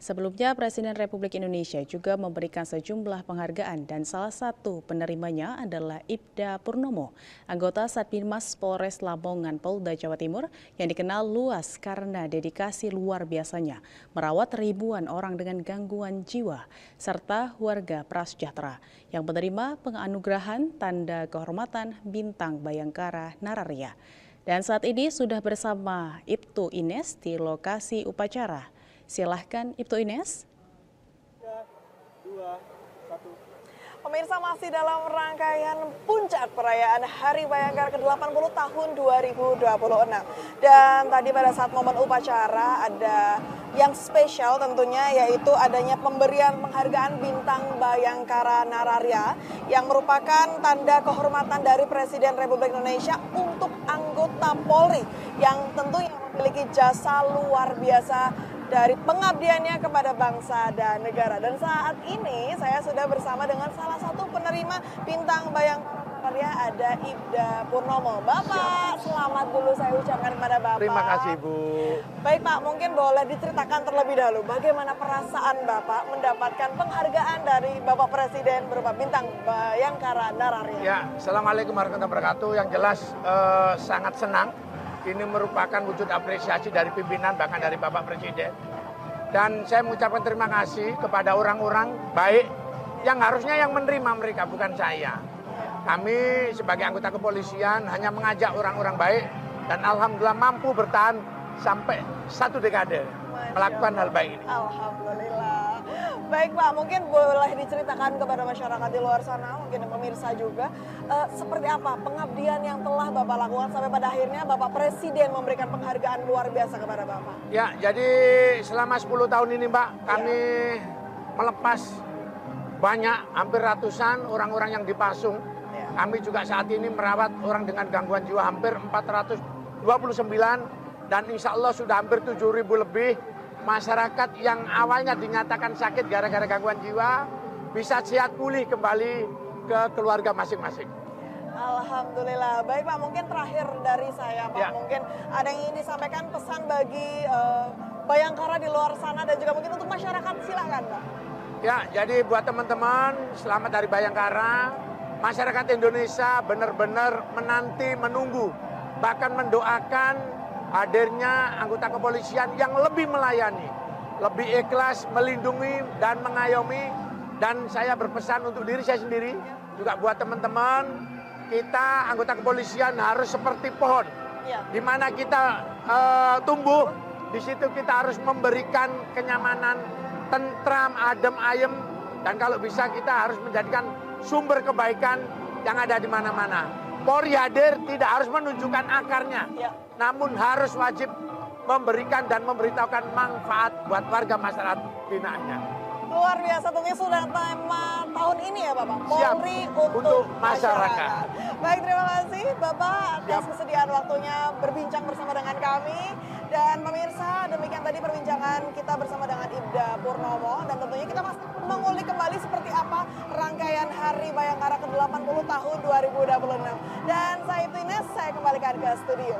Sebelumnya, Presiden Republik Indonesia juga memberikan sejumlah penghargaan dan salah satu penerimanya adalah Ibda Purnomo, anggota Satbinmas Polres Lamongan, Polda Jawa Timur yang dikenal luas karena dedikasi luar biasanya merawat ribuan orang dengan gangguan jiwa serta warga prasejahtera yang menerima penganugerahan Tanda Kehormatan Bintang Bayangkara Nararia. Dan saat ini sudah bersama Ibtu Ines di lokasi upacara. Silahkan Ibtu Ines. 3, 2, 1. Pemirsa, masih dalam rangkaian puncak perayaan Hari Bayangkara ke-80 tahun 2026. Dan tadi pada saat momen upacara ada yang spesial tentunya, yaitu adanya pemberian penghargaan Bintang Bayangkara Nararia yang merupakan tanda kehormatan dari Presiden Republik Indonesia untuk anggota Polri yang tentunya memiliki jasa luar biasa dari pengabdiannya kepada bangsa dan negara. Dan saat ini saya sudah bersama dengan salah satu penerima Bintang Bayangkara Nararia, ada Ibda Purnomo. Bapak, selamat dulu saya ucapkan kepada Bapak. Terima kasih, Bu. Baik Pak, mungkin boleh diceritakan terlebih dahulu bagaimana perasaan Bapak mendapatkan penghargaan dari Bapak Presiden berupa Bintang Bayangkara Nararia. Ya, Assalamualaikum warahmatullahi wabarakatuh. Yang jelas sangat senang. Ini merupakan wujud apresiasi dari pimpinan, bahkan dari Bapak Presiden. Dan saya mengucapkan terima kasih kepada orang-orang baik yang harusnya yang menerima mereka, bukan saya. Kami sebagai anggota kepolisian hanya mengajak orang-orang baik dan alhamdulillah mampu bertahan sampai 1 dekade melakukan hal baik ini. Alhamdulillah. Baik Pak, mungkin boleh diceritakan kepada masyarakat di luar sana, mungkin pemirsa juga, seperti apa pengabdian yang telah Bapak lakukan sampai pada akhirnya Bapak Presiden memberikan penghargaan luar biasa kepada Bapak. Ya, jadi selama 10 tahun ini Mbak, kami melepas banyak, hampir ratusan orang-orang yang dipasung. Kami juga saat ini merawat orang dengan gangguan jiwa hampir 429 dan insya Allah sudah hampir 7.000 lebih masyarakat yang awalnya dinyatakan sakit gara-gara gangguan jiwa bisa sehat pulih kembali ke keluarga masing-masing. Alhamdulillah. Baik Pak, mungkin terakhir dari saya Pak, mungkin ada yang ingin disampaikan pesan bagi Bayangkara di luar sana dan juga mungkin untuk masyarakat, silakan Pak. Ya, jadi buat teman-teman selamat dari Bayangkara, masyarakat Indonesia benar-benar menanti, menunggu, bahkan mendoakan hadirnya anggota kepolisian yang lebih melayani, lebih ikhlas, melindungi dan mengayomi. Dan saya berpesan untuk diri saya sendiri, juga buat teman-teman, kita anggota kepolisian harus seperti pohon, di mana kita tumbuh, di situ kita harus memberikan kenyamanan, tentram, adem, ayem, dan kalau bisa kita harus menjadikan sumber kebaikan yang ada di mana-mana. Polri hadir tidak harus menunjukkan akarnya, namun harus wajib memberikan dan memberitahukan manfaat buat warga masyarakat binaannya. Luar biasa, tentunya sudah tema tahun ini ya Bapak, Polri untuk masyarakat. Baik, terima kasih Bapak atas kesediaan waktunya berbincang bersama dengan kami. Dan pemirsa, demikian tadi perbincangan kita bersama dengan Ibda Purnomo. Dan tentunya kita masih mengulik kembali seperti apa rangkaian Hari Bayangkara ke-80 tahun 2026. Dan saya Ibtu Ines, saya kembalikan ke studio.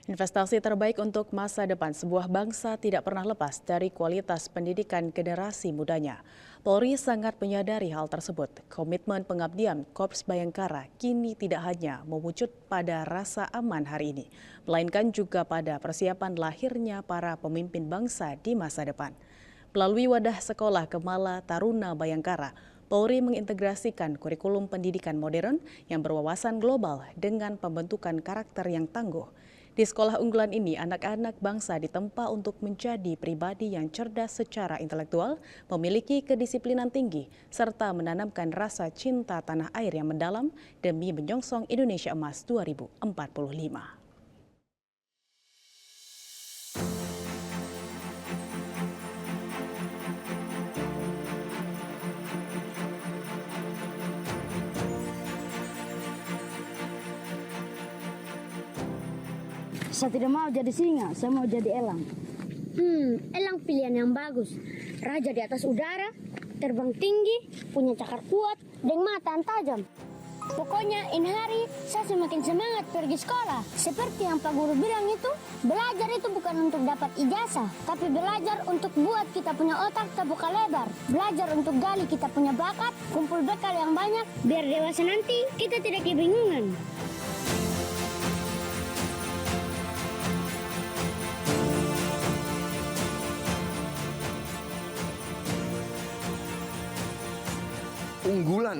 Investasi terbaik untuk masa depan sebuah bangsa tidak pernah lepas dari kualitas pendidikan generasi mudanya. Polri sangat menyadari hal tersebut. Komitmen pengabdian Korps Bayangkara kini tidak hanya mewujud pada rasa aman hari ini, melainkan juga pada persiapan lahirnya para pemimpin bangsa di masa depan. Melalui wadah sekolah Kemala Taruna Bayangkara, Polri mengintegrasikan kurikulum pendidikan modern yang berwawasan global dengan pembentukan karakter yang tangguh. Di sekolah unggulan ini, anak-anak bangsa ditempa untuk menjadi pribadi yang cerdas secara intelektual, memiliki kedisiplinan tinggi, serta menanamkan rasa cinta tanah air yang mendalam demi menyongsong Indonesia Emas 2045. Saya tidak mau jadi singa, saya mau jadi elang. Elang pilihan yang bagus. Raja di atas udara, terbang tinggi, punya cakar kuat, dan mata yang tajam. Pokoknya ini hari saya semakin semangat pergi sekolah. Seperti yang Pak Guru bilang itu, belajar itu bukan untuk dapat ijazah, tapi belajar untuk buat kita punya otak terbuka lebar. Belajar untuk gali kita punya bakat, kumpul bekal yang banyak, biar dewasa nanti kita tidak kebingungan.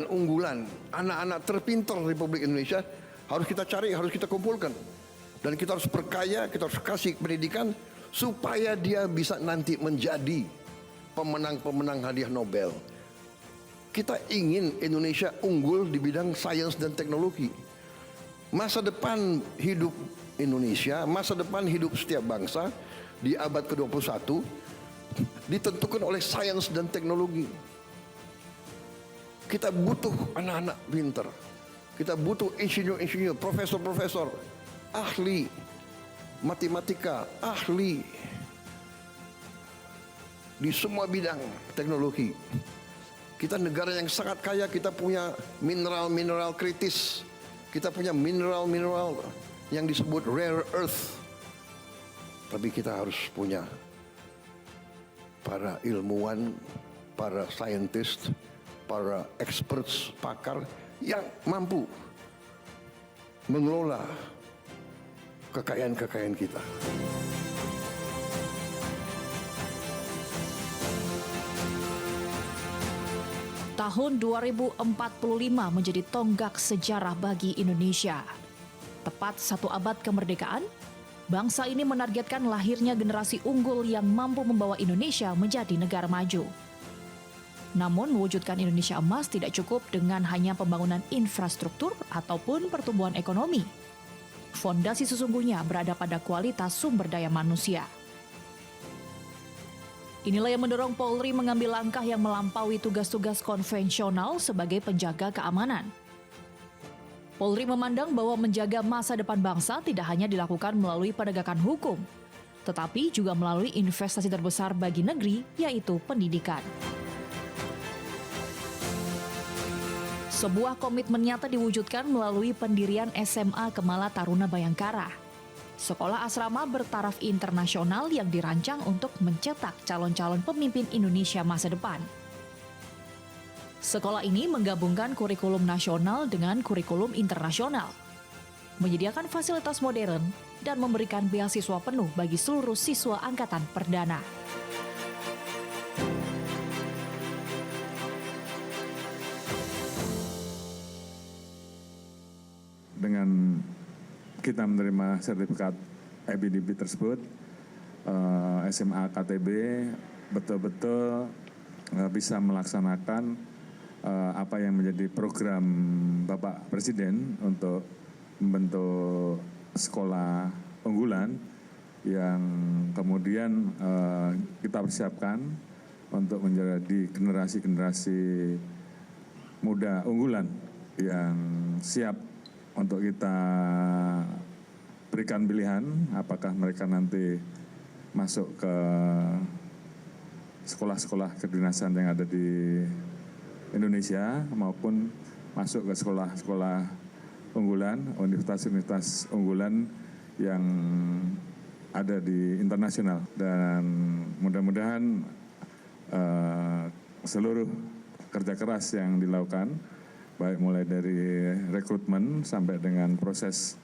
Unggulan, anak-anak terpintar Republik Indonesia harus kita cari, harus kita kumpulkan. Dan kita harus perkaya, kita harus kasih pendidikan supaya dia bisa nanti menjadi pemenang-pemenang hadiah Nobel. Kita ingin Indonesia unggul di bidang sains dan teknologi. Masa depan hidup Indonesia, masa depan hidup setiap bangsa di abad ke-21 ditentukan oleh sains dan teknologi. Kita butuh anak-anak pintar. Kita butuh insinyur-insinyur, profesor-profesor, ahli matematika, ahli di semua bidang teknologi. Kita negara yang sangat kaya, kita punya mineral-mineral kritis. Kita punya mineral-mineral yang disebut rare earth. Tapi kita harus punya para ilmuwan, para scientist, para experts, pakar yang mampu mengelola kekayaan-kekayaan kita. Tahun 2045 menjadi tonggak sejarah bagi Indonesia. Tepat 1 abad kemerdekaan, bangsa ini menargetkan lahirnya generasi unggul yang mampu membawa Indonesia menjadi negara maju. Namun, mewujudkan Indonesia Emas tidak cukup dengan hanya pembangunan infrastruktur ataupun pertumbuhan ekonomi. Fondasi sesungguhnya berada pada kualitas sumber daya manusia. Inilah yang mendorong Polri mengambil langkah yang melampaui tugas-tugas konvensional sebagai penjaga keamanan. Polri memandang bahwa menjaga masa depan bangsa tidak hanya dilakukan melalui penegakan hukum, tetapi juga melalui investasi terbesar bagi negeri, yaitu pendidikan. Sebuah komitmen nyata diwujudkan melalui pendirian SMA Kemala Taruna Bayangkara, sekolah asrama bertaraf internasional yang dirancang untuk mencetak calon-calon pemimpin Indonesia masa depan. Sekolah ini menggabungkan kurikulum nasional dengan kurikulum internasional, menyediakan fasilitas modern, dan memberikan beasiswa penuh bagi seluruh siswa angkatan perdana. Dengan kita menerima sertifikat IBDB tersebut, SMA KTB betul-betul bisa melaksanakan apa yang menjadi program Bapak Presiden untuk membentuk sekolah unggulan yang kemudian kita persiapkan untuk menjadi generasi-generasi muda unggulan yang siap untuk kita berikan pilihan apakah mereka nanti masuk ke sekolah-sekolah kedinasan yang ada di Indonesia maupun masuk ke sekolah-sekolah unggulan, universitas-universitas unggulan yang ada di internasional, dan mudah-mudahan seluruh kerja keras yang dilakukan, baik mulai dari rekrutmen sampai dengan proses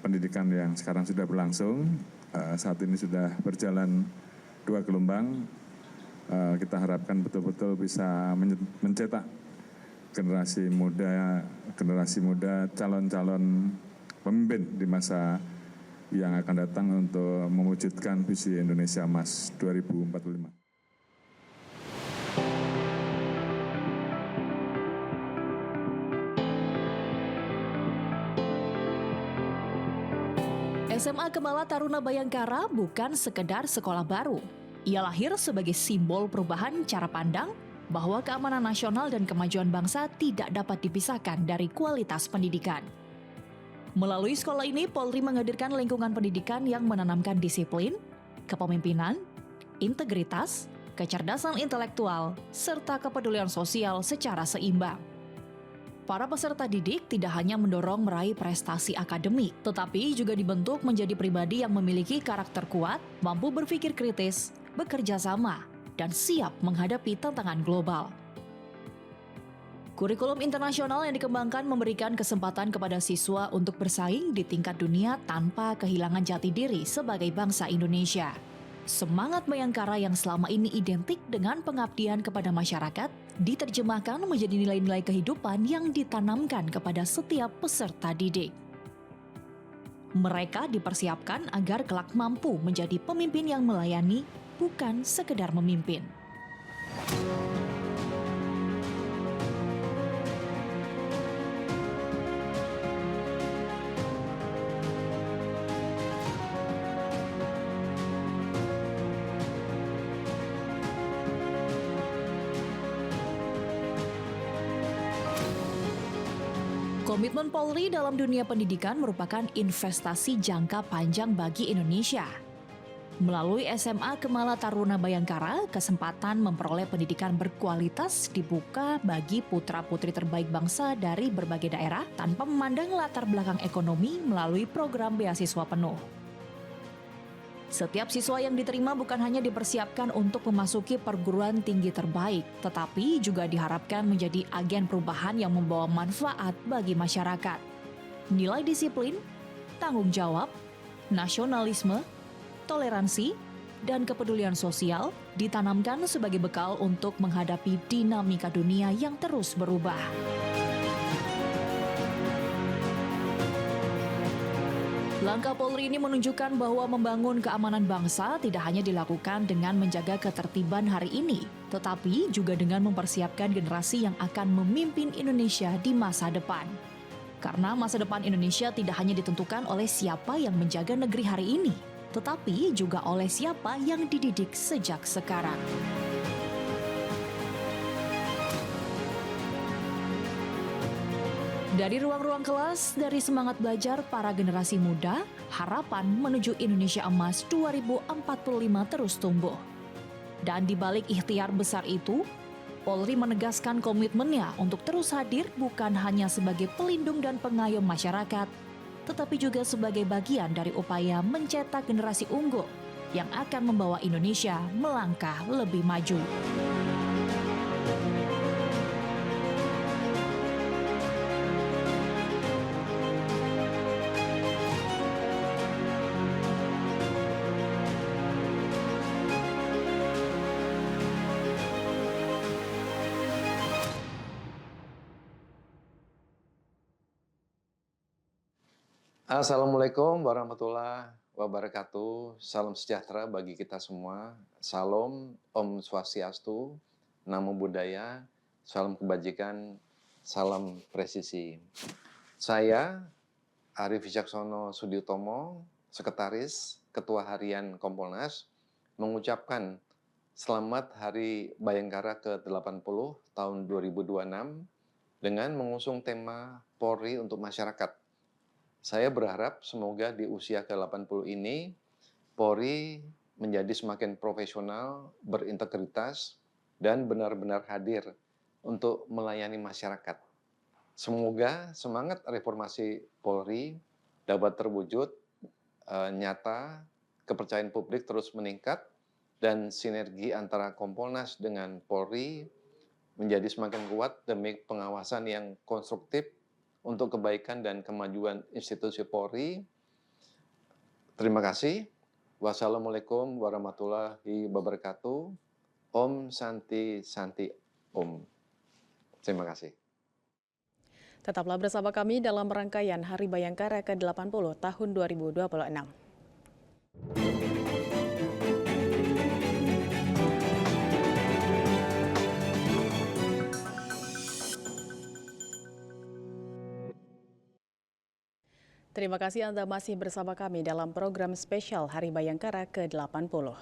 pendidikan yang sekarang sudah berlangsung, saat ini sudah berjalan 2 gelombang, kita harapkan betul-betul bisa mencetak generasi muda, calon-calon pemimpin di masa yang akan datang untuk mewujudkan visi Indonesia Emas 2045. SMA Kemala Taruna Bayangkara bukan sekedar sekolah baru. Ia lahir sebagai simbol perubahan cara pandang bahwa keamanan nasional dan kemajuan bangsa tidak dapat dipisahkan dari kualitas pendidikan. Melalui sekolah ini, Polri menghadirkan lingkungan pendidikan yang menanamkan disiplin, kepemimpinan, integritas, kecerdasan intelektual, serta kepedulian sosial secara seimbang. Para peserta didik tidak hanya mendorong meraih prestasi akademik, tetapi juga dibentuk menjadi pribadi yang memiliki karakter kuat, mampu berpikir kritis, bekerja sama, dan siap menghadapi tantangan global. Kurikulum internasional yang dikembangkan memberikan kesempatan kepada siswa untuk bersaing di tingkat dunia tanpa kehilangan jati diri sebagai bangsa Indonesia. Semangat Bayangkara yang selama ini identik dengan pengabdian kepada masyarakat diterjemahkan menjadi nilai-nilai kehidupan yang ditanamkan kepada setiap peserta didik. Mereka dipersiapkan agar kelak mampu menjadi pemimpin yang melayani, bukan sekedar memimpin. Komitmen Polri dalam dunia pendidikan merupakan investasi jangka panjang bagi Indonesia. Melalui SMA Kemala Taruna Bayangkara, kesempatan memperoleh pendidikan berkualitas dibuka bagi putra-putri terbaik bangsa dari berbagai daerah tanpa memandang latar belakang ekonomi melalui program beasiswa penuh. Setiap siswa yang diterima bukan hanya dipersiapkan untuk memasuki perguruan tinggi terbaik, tetapi juga diharapkan menjadi agen perubahan yang membawa manfaat bagi masyarakat. Nilai disiplin, tanggung jawab, nasionalisme, toleransi, dan kepedulian sosial ditanamkan sebagai bekal untuk menghadapi dinamika dunia yang terus berubah. Langkah Polri ini menunjukkan bahwa membangun keamanan bangsa tidak hanya dilakukan dengan menjaga ketertiban hari ini, tetapi juga dengan mempersiapkan generasi yang akan memimpin Indonesia di masa depan. Karena masa depan Indonesia tidak hanya ditentukan oleh siapa yang menjaga negeri hari ini, tetapi juga oleh siapa yang dididik sejak sekarang. Dari ruang-ruang kelas, dari semangat belajar para generasi muda, harapan menuju Indonesia Emas 2045 terus tumbuh. Dan di balik ikhtiar besar itu, Polri menegaskan komitmennya untuk terus hadir bukan hanya sebagai pelindung dan pengayom masyarakat, tetapi juga sebagai bagian dari upaya mencetak generasi unggul yang akan membawa Indonesia melangkah lebih maju. Assalamualaikum warahmatullahi wabarakatuh. Salam sejahtera bagi kita semua. Salam, Om Swastiastu, Namo Buddhaya, salam kebajikan, salam presisi. Saya, Arif Wicaksono Sudiutomo, Sekretaris Ketua Harian Kompolnas, mengucapkan selamat Hari Bayangkara ke-80 tahun 2026 dengan mengusung tema Polri untuk Masyarakat. Saya berharap semoga di usia ke-80 ini, Polri menjadi semakin profesional, berintegritas, dan benar-benar hadir untuk melayani masyarakat. Semoga semangat reformasi Polri dapat terwujud nyata, kepercayaan publik terus meningkat, dan sinergi antara Kompolnas dengan Polri menjadi semakin kuat demi pengawasan yang konstruktif untuk kebaikan dan kemajuan institusi Polri. Terima kasih. Wassalamualaikum warahmatullahi wabarakatuh. Om Santi Santi Om. Terima kasih. Tetaplah bersama kami dalam rangkaian Hari Bayangkara ke-80 tahun 2026. Terima kasih Anda masih bersama kami dalam program spesial Hari Bayangkara ke-80.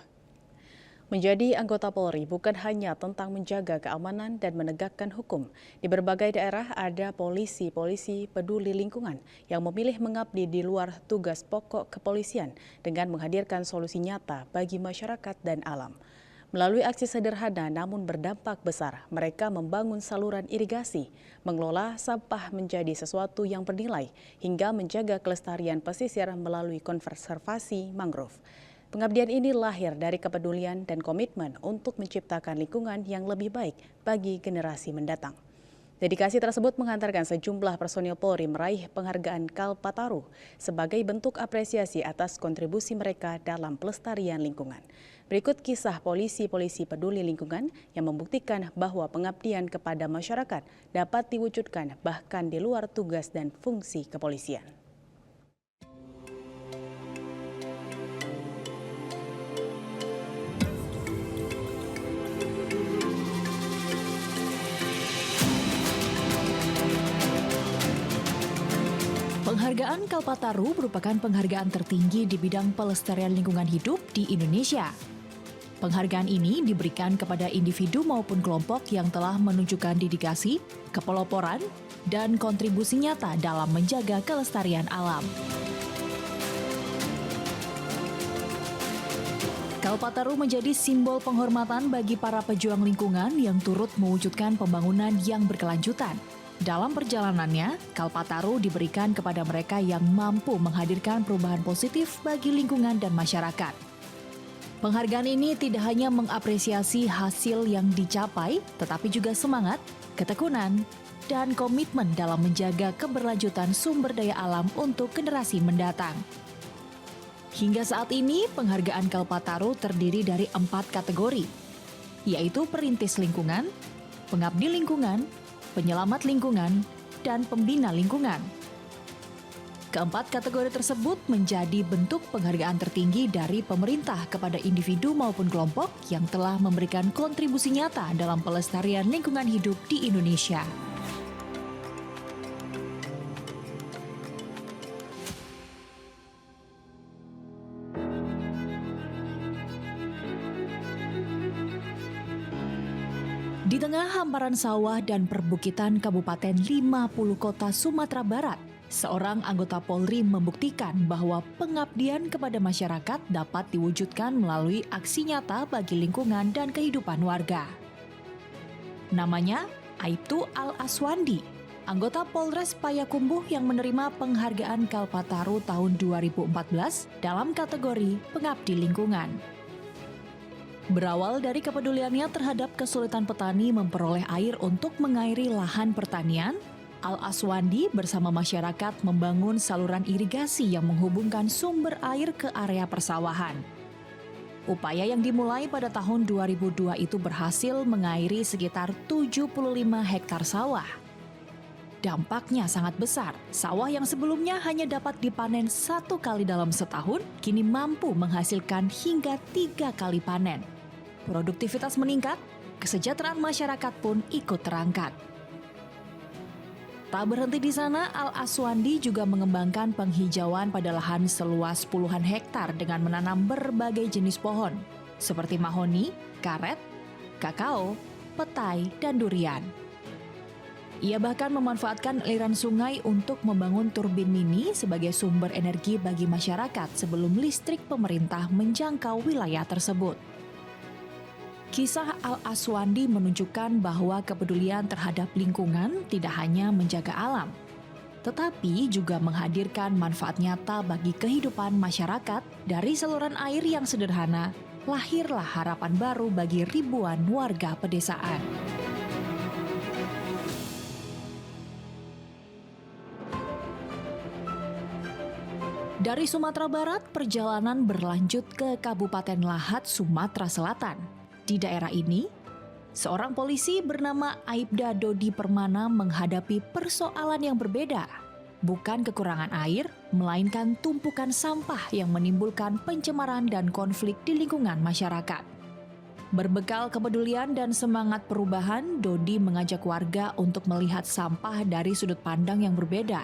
Menjadi anggota Polri bukan hanya tentang menjaga keamanan dan menegakkan hukum. Di berbagai daerah ada polisi-polisi peduli lingkungan yang memilih mengabdi di luar tugas pokok kepolisian dengan menghadirkan solusi nyata bagi masyarakat dan alam. Melalui aksi sederhana namun berdampak besar, mereka membangun saluran irigasi, mengelola sampah menjadi sesuatu yang bernilai, hingga menjaga kelestarian pesisir melalui konservasi mangrove. Pengabdian ini lahir dari kepedulian dan komitmen untuk menciptakan lingkungan yang lebih baik bagi generasi mendatang. Dedikasi tersebut menghantarkan sejumlah personil Polri meraih penghargaan Kalpataru sebagai bentuk apresiasi atas kontribusi mereka dalam pelestarian lingkungan. Berikut kisah polisi-polisi peduli lingkungan yang membuktikan bahwa pengabdian kepada masyarakat dapat diwujudkan bahkan di luar tugas dan fungsi kepolisian. Penghargaan Kalpataru merupakan penghargaan tertinggi di bidang pelestarian lingkungan hidup di Indonesia. Penghargaan ini diberikan kepada individu maupun kelompok yang telah menunjukkan dedikasi, kepeloporan, dan kontribusi nyata dalam menjaga kelestarian alam. Kalpataru menjadi simbol penghormatan bagi para pejuang lingkungan yang turut mewujudkan pembangunan yang berkelanjutan. Dalam perjalanannya, Kalpataru diberikan kepada mereka yang mampu menghadirkan perubahan positif bagi lingkungan dan masyarakat. Penghargaan ini tidak hanya mengapresiasi hasil yang dicapai, tetapi juga semangat, ketekunan, dan komitmen dalam menjaga keberlanjutan sumber daya alam untuk generasi mendatang. Hingga saat ini, penghargaan Kalpataru terdiri dari 4 kategori, yaitu perintis lingkungan, pengabdi lingkungan, penyelamat lingkungan, dan pembina lingkungan. Keempat kategori tersebut menjadi bentuk penghargaan tertinggi dari pemerintah kepada individu maupun kelompok yang telah memberikan kontribusi nyata dalam pelestarian lingkungan hidup di Indonesia. Di tengah hamparan sawah dan perbukitan Kabupaten 50 Kota Sumatera Barat, seorang anggota Polri membuktikan bahwa pengabdian kepada masyarakat dapat diwujudkan melalui aksi nyata bagi lingkungan dan kehidupan warga. Namanya Aibtu Al-Aswandi, anggota Polres Payakumbuh yang menerima penghargaan Kalpataru tahun 2014 dalam kategori pengabdi lingkungan. Berawal dari kepeduliannya terhadap kesulitan petani memperoleh air untuk mengairi lahan pertanian, Al-Aswandi bersama masyarakat membangun saluran irigasi yang menghubungkan sumber air ke area persawahan. Upaya yang dimulai pada tahun 2002 itu berhasil mengairi sekitar 75 hektar sawah. Dampaknya sangat besar. Sawah yang sebelumnya hanya dapat dipanen 1 kali dalam setahun, kini mampu menghasilkan hingga 3 kali panen. Produktivitas meningkat, kesejahteraan masyarakat pun ikut terangkat. Tak berhenti di sana, Al-Aswandi juga mengembangkan penghijauan pada lahan seluas puluhan hektar dengan menanam berbagai jenis pohon, seperti mahoni, karet, kakao, petai, dan durian. Ia bahkan memanfaatkan aliran sungai untuk membangun turbin mini sebagai sumber energi bagi masyarakat sebelum listrik pemerintah menjangkau wilayah tersebut. Kisah Al-Aswandi menunjukkan bahwa kepedulian terhadap lingkungan tidak hanya menjaga alam, tetapi juga menghadirkan manfaat nyata bagi kehidupan masyarakat. Dari saluran air yang sederhana, lahirlah harapan baru bagi ribuan warga pedesaan. Dari Sumatera Barat, perjalanan berlanjut ke Kabupaten Lahat, Sumatera Selatan. Di daerah ini, seorang polisi bernama Aibda Dodi Permana menghadapi persoalan yang berbeda. Bukan kekurangan air, melainkan tumpukan sampah yang menimbulkan pencemaran dan konflik di lingkungan masyarakat. Berbekal kepedulian dan semangat perubahan, Dodi mengajak warga untuk melihat sampah dari sudut pandang yang berbeda.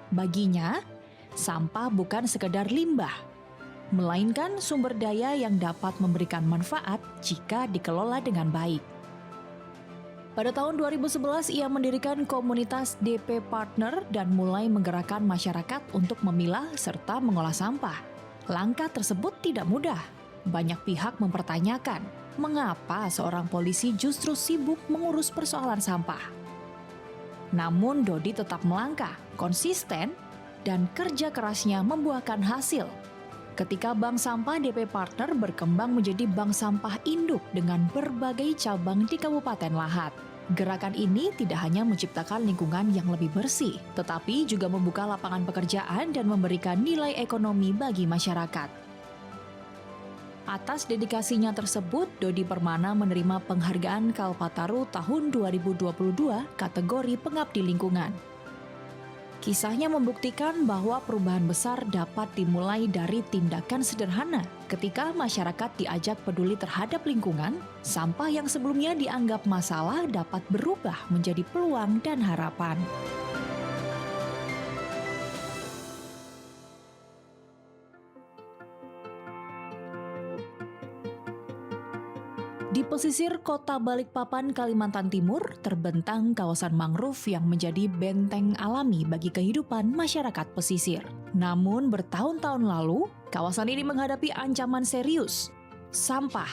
Baginya, sampah bukan sekedar limbah, melainkan sumber daya yang dapat memberikan manfaat jika dikelola dengan baik. Pada tahun 2011, ia mendirikan komunitas DP Partner dan mulai menggerakkan masyarakat untuk memilah serta mengolah sampah. Langkah tersebut tidak mudah. Banyak pihak mempertanyakan, mengapa seorang polisi justru sibuk mengurus persoalan sampah. Namun Dodi tetap melangkah, konsisten, dan kerja kerasnya membuahkan hasil. Ketika Bank Sampah DP Partner berkembang menjadi bank sampah induk dengan berbagai cabang di Kabupaten Lahat. Gerakan ini tidak hanya menciptakan lingkungan yang lebih bersih, tetapi juga membuka lapangan pekerjaan dan memberikan nilai ekonomi bagi masyarakat. Atas dedikasinya tersebut, Dodi Permana menerima penghargaan Kalpataru tahun 2022 kategori pengabdi lingkungan. Kisahnya membuktikan bahwa perubahan besar dapat dimulai dari tindakan sederhana. Ketika masyarakat diajak peduli terhadap lingkungan, sampah yang sebelumnya dianggap masalah dapat berubah menjadi peluang dan harapan. Di pesisir kota Balikpapan, Kalimantan Timur, terbentang kawasan mangrove yang menjadi benteng alami bagi kehidupan masyarakat pesisir. Namun bertahun-tahun lalu, kawasan ini menghadapi ancaman serius. Sampah,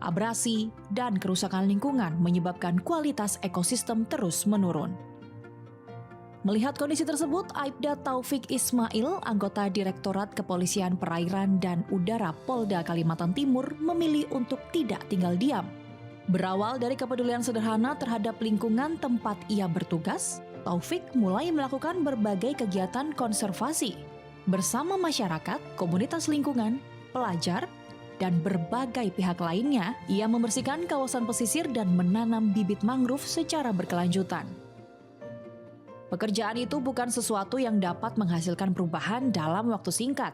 abrasi, dan kerusakan lingkungan menyebabkan kualitas ekosistem terus menurun. Melihat kondisi tersebut, Aibda Taufik Ismail, anggota Direktorat Kepolisian Perairan dan Udara Polda Kalimantan Timur, memilih untuk tidak tinggal diam. Berawal dari kepedulian sederhana terhadap lingkungan tempat ia bertugas, Taufik mulai melakukan berbagai kegiatan konservasi. Bersama masyarakat, komunitas lingkungan, pelajar, dan berbagai pihak lainnya, ia membersihkan kawasan pesisir dan menanam bibit mangrove secara berkelanjutan. Pekerjaan itu bukan sesuatu yang dapat menghasilkan perubahan dalam waktu singkat.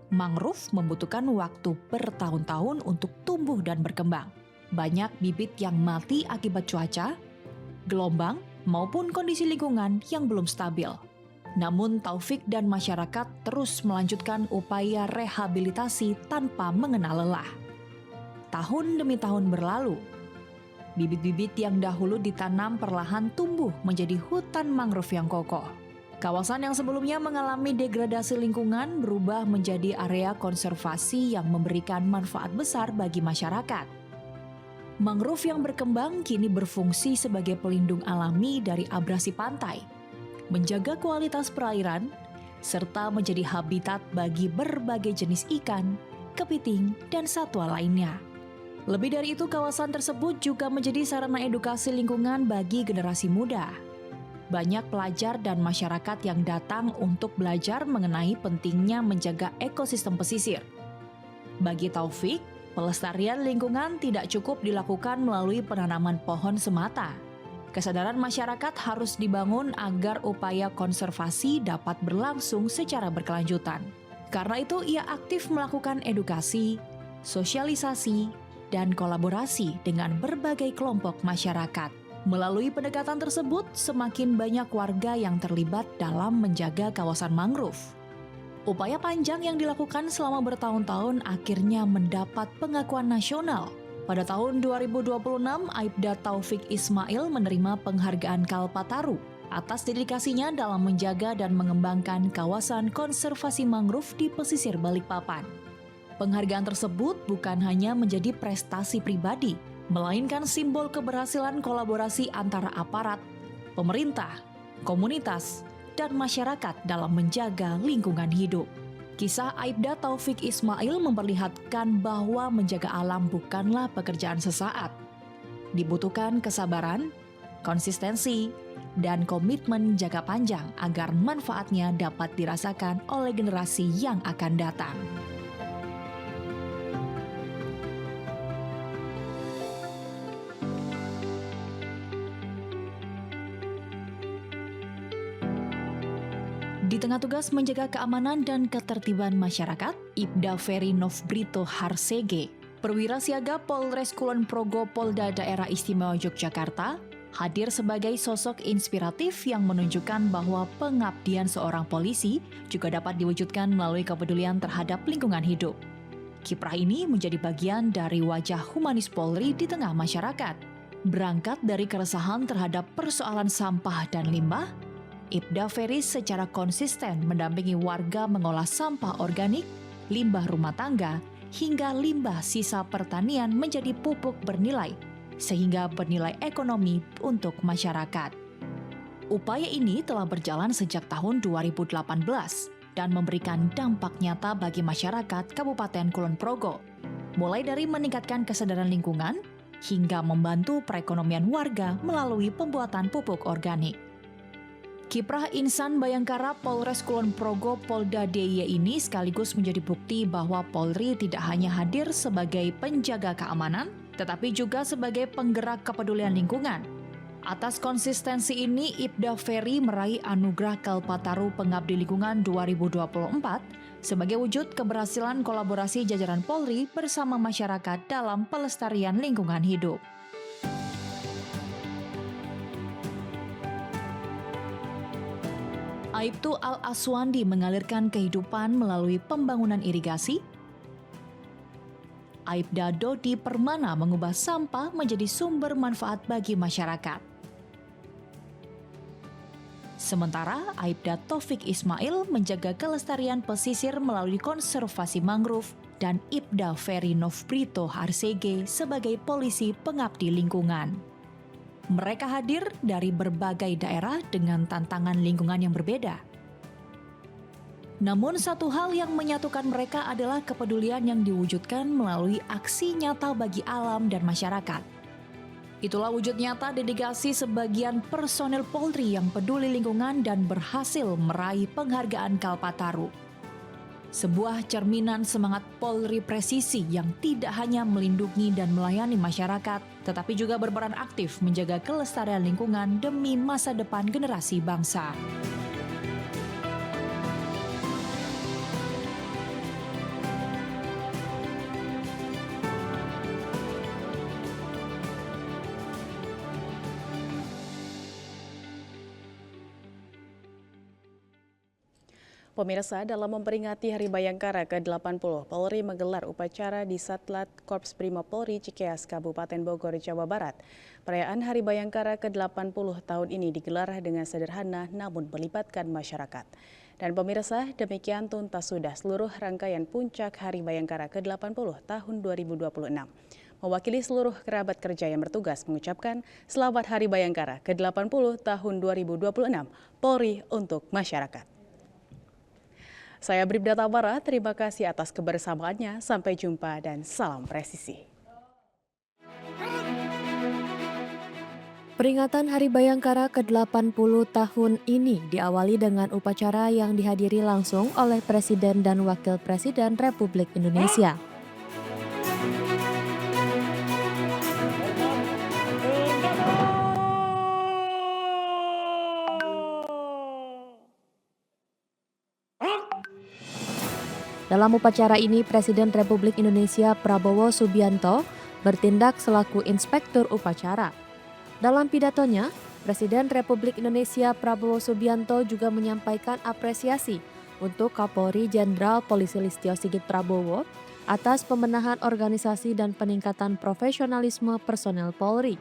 Mangrove membutuhkan waktu bertahun-tahun untuk tumbuh dan berkembang. Banyak bibit yang mati akibat cuaca, gelombang, maupun kondisi lingkungan yang belum stabil. Namun Taufik dan masyarakat terus melanjutkan upaya rehabilitasi tanpa mengenal lelah. Tahun demi tahun berlalu, bibit-bibit yang dahulu ditanam perlahan tumbuh menjadi hutan mangrove yang kokoh. Kawasan yang sebelumnya mengalami degradasi lingkungan berubah menjadi area konservasi yang memberikan manfaat besar bagi masyarakat. Mangrove yang berkembang kini berfungsi sebagai pelindung alami dari abrasi pantai, menjaga kualitas perairan, serta menjadi habitat bagi berbagai jenis ikan, kepiting, dan satwa lainnya. Lebih dari itu, kawasan tersebut juga menjadi sarana edukasi lingkungan bagi generasi muda. Banyak pelajar dan masyarakat yang datang untuk belajar mengenai pentingnya menjaga ekosistem pesisir. Bagi Taufik, pelestarian lingkungan tidak cukup dilakukan melalui penanaman pohon semata. Kesadaran masyarakat harus dibangun agar upaya konservasi dapat berlangsung secara berkelanjutan. Karena itu, ia aktif melakukan edukasi, sosialisasi, dan kolaborasi dengan berbagai kelompok masyarakat. Melalui pendekatan tersebut, semakin banyak warga yang terlibat dalam menjaga kawasan mangrove. Upaya panjang yang dilakukan selama bertahun-tahun akhirnya mendapat pengakuan nasional. Pada tahun 2026, Aibda Taufik Ismail menerima penghargaan Kalpataru atas dedikasinya dalam menjaga dan mengembangkan kawasan konservasi mangrove di pesisir Balikpapan. Penghargaan tersebut bukan hanya menjadi prestasi pribadi, melainkan simbol keberhasilan kolaborasi antara aparat, pemerintah, komunitas, dan masyarakat dalam menjaga lingkungan hidup. Kisah Aibda Taufik Ismail memperlihatkan bahwa menjaga alam bukanlah pekerjaan sesaat. Dibutuhkan kesabaran, konsistensi, dan komitmen jangka panjang agar manfaatnya dapat dirasakan oleh generasi yang akan datang. Di tengah tugas menjaga keamanan dan ketertiban masyarakat, Ibda Ferry Nofbrito Harsege, perwira siaga Polres Kulon Progo Polda Daerah Istimewa Yogyakarta, hadir sebagai sosok inspiratif yang menunjukkan bahwa pengabdian seorang polisi juga dapat diwujudkan melalui kepedulian terhadap lingkungan hidup. Kiprah ini menjadi bagian dari wajah humanis Polri di tengah masyarakat. Berangkat dari keresahan terhadap persoalan sampah dan limbah, Ibda Ferry secara konsisten mendampingi warga mengolah sampah organik, limbah rumah tangga, hingga limbah sisa pertanian menjadi pupuk bernilai, sehingga bernilai ekonomi untuk masyarakat. Upaya ini telah berjalan sejak tahun 2018 dan memberikan dampak nyata bagi masyarakat Kabupaten Kulon Progo, mulai dari meningkatkan kesadaran lingkungan hingga membantu perekonomian warga melalui pembuatan pupuk organik. Kiprah Insan Bayangkara Polres Kulon Progo Polda DIY ini sekaligus menjadi bukti bahwa Polri tidak hanya hadir sebagai penjaga keamanan, tetapi juga sebagai penggerak kepedulian lingkungan. Atas konsistensi ini, Ibda Ferry meraih Anugerah Kalpataru Pengabdi Lingkungan 2024 sebagai wujud keberhasilan kolaborasi jajaran Polri bersama masyarakat dalam pelestarian lingkungan hidup. Aibtu Al-Aswandi mengalirkan kehidupan melalui pembangunan irigasi. Aibda Dodi Permana mengubah sampah menjadi sumber manfaat bagi masyarakat. Sementara Aibda Taufik Ismail menjaga kelestarian pesisir melalui konservasi mangrove dan Ibda Ferry Nofbrito Harsege sebagai polisi pengabdi lingkungan. Mereka hadir dari berbagai daerah dengan tantangan lingkungan yang berbeda. Namun satu hal yang menyatukan mereka adalah kepedulian yang diwujudkan melalui aksi nyata bagi alam dan masyarakat. Itulah wujud nyata dedikasi sebagian personel Polri yang peduli lingkungan dan berhasil meraih penghargaan Kalpataru. Sebuah cerminan semangat Polri presisi yang tidak hanya melindungi dan melayani masyarakat, tetapi juga berperan aktif menjaga kelestarian lingkungan demi masa depan generasi bangsa. Pemirsa, dalam memperingati Hari Bayangkara ke-80, Polri menggelar upacara di Satlat Korps Brimob Polri Cikeas, Kabupaten Bogor, Jawa Barat. Perayaan Hari Bayangkara ke-80 tahun ini digelar dengan sederhana namun melibatkan masyarakat. Dan pemirsa, demikian tuntas sudah seluruh rangkaian puncak Hari Bayangkara ke-80 tahun 2026. Mewakili seluruh kerabat kerja yang bertugas mengucapkan Selamat Hari Bayangkara ke-80 tahun 2026 Polri untuk masyarakat. Saya Bribda Tabara, terima kasih atas kebersamaannya. Sampai jumpa dan salam presisi. Peringatan Hari Bayangkara ke-80 tahun ini diawali dengan upacara yang dihadiri langsung oleh Presiden dan Wakil Presiden Republik Indonesia. Dalam upacara ini, Presiden Republik Indonesia Prabowo Subianto bertindak selaku inspektur upacara. Dalam pidatonya, Presiden Republik Indonesia Prabowo Subianto juga menyampaikan apresiasi untuk Kapolri Jenderal Polisi Listio Sigit Prabowo atas pembenahan organisasi dan peningkatan profesionalisme personel Polri.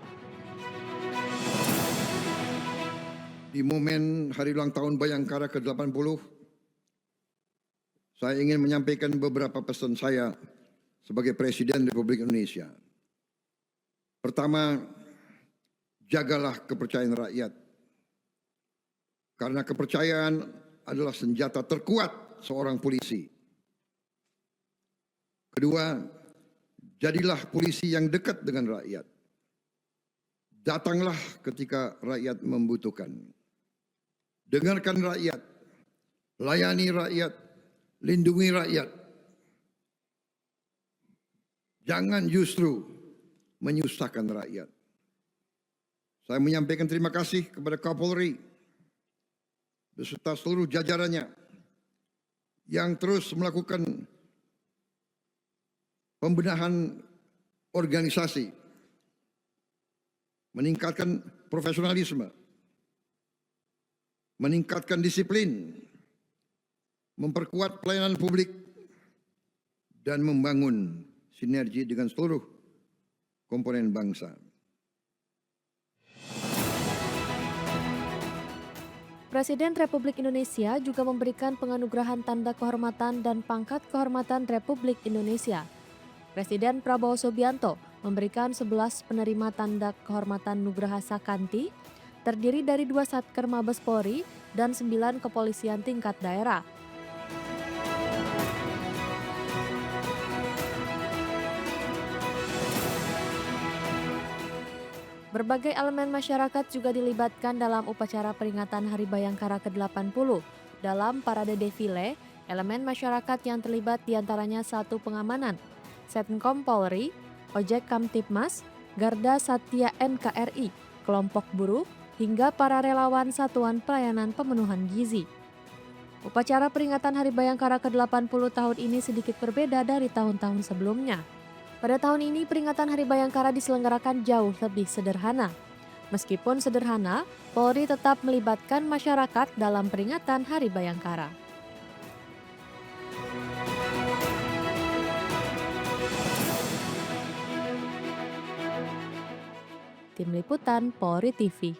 Di momen Hari Ulang Tahun Bayangkara ke-80, saya ingin menyampaikan beberapa pesan saya sebagai Presiden Republik Indonesia. Pertama, jagalah kepercayaan rakyat. Karena kepercayaan adalah senjata terkuat seorang polisi. Kedua, jadilah polisi yang dekat dengan rakyat. Datanglah ketika rakyat membutuhkan. Dengarkan rakyat, layani rakyat, lindungi rakyat. Jangan justru menyusahkan rakyat. Saya menyampaikan terima kasih kepada Kapolri beserta seluruh jajarannya yang terus melakukan pembenahan organisasi, meningkatkan profesionalisme, meningkatkan disiplin, memperkuat pelayanan publik, dan membangun sinergi dengan seluruh komponen bangsa. Presiden Republik Indonesia juga memberikan penganugerahan tanda kehormatan dan pangkat kehormatan Republik Indonesia. Presiden Prabowo Subianto memberikan 11 penerima tanda kehormatan Nugraha Sakanti, terdiri dari 2 Satker Mabes Polri dan 9 kepolisian tingkat daerah. Berbagai elemen masyarakat juga dilibatkan dalam upacara peringatan Hari Bayangkara ke-80. Dalam parade defile, elemen masyarakat yang terlibat diantaranya 1 pengamanan, Setkom Polri, Ojek Kamtipmas, Garda Satya NKRI, kelompok buruh, hingga para relawan Satuan Pelayanan Pemenuhan Gizi. Upacara peringatan Hari Bayangkara ke-80 tahun ini sedikit berbeda dari tahun-tahun sebelumnya. Pada tahun ini peringatan Hari Bayangkara diselenggarakan jauh lebih sederhana. Meskipun sederhana, Polri tetap melibatkan masyarakat dalam peringatan Hari Bayangkara. Tim Liputan Polri TV.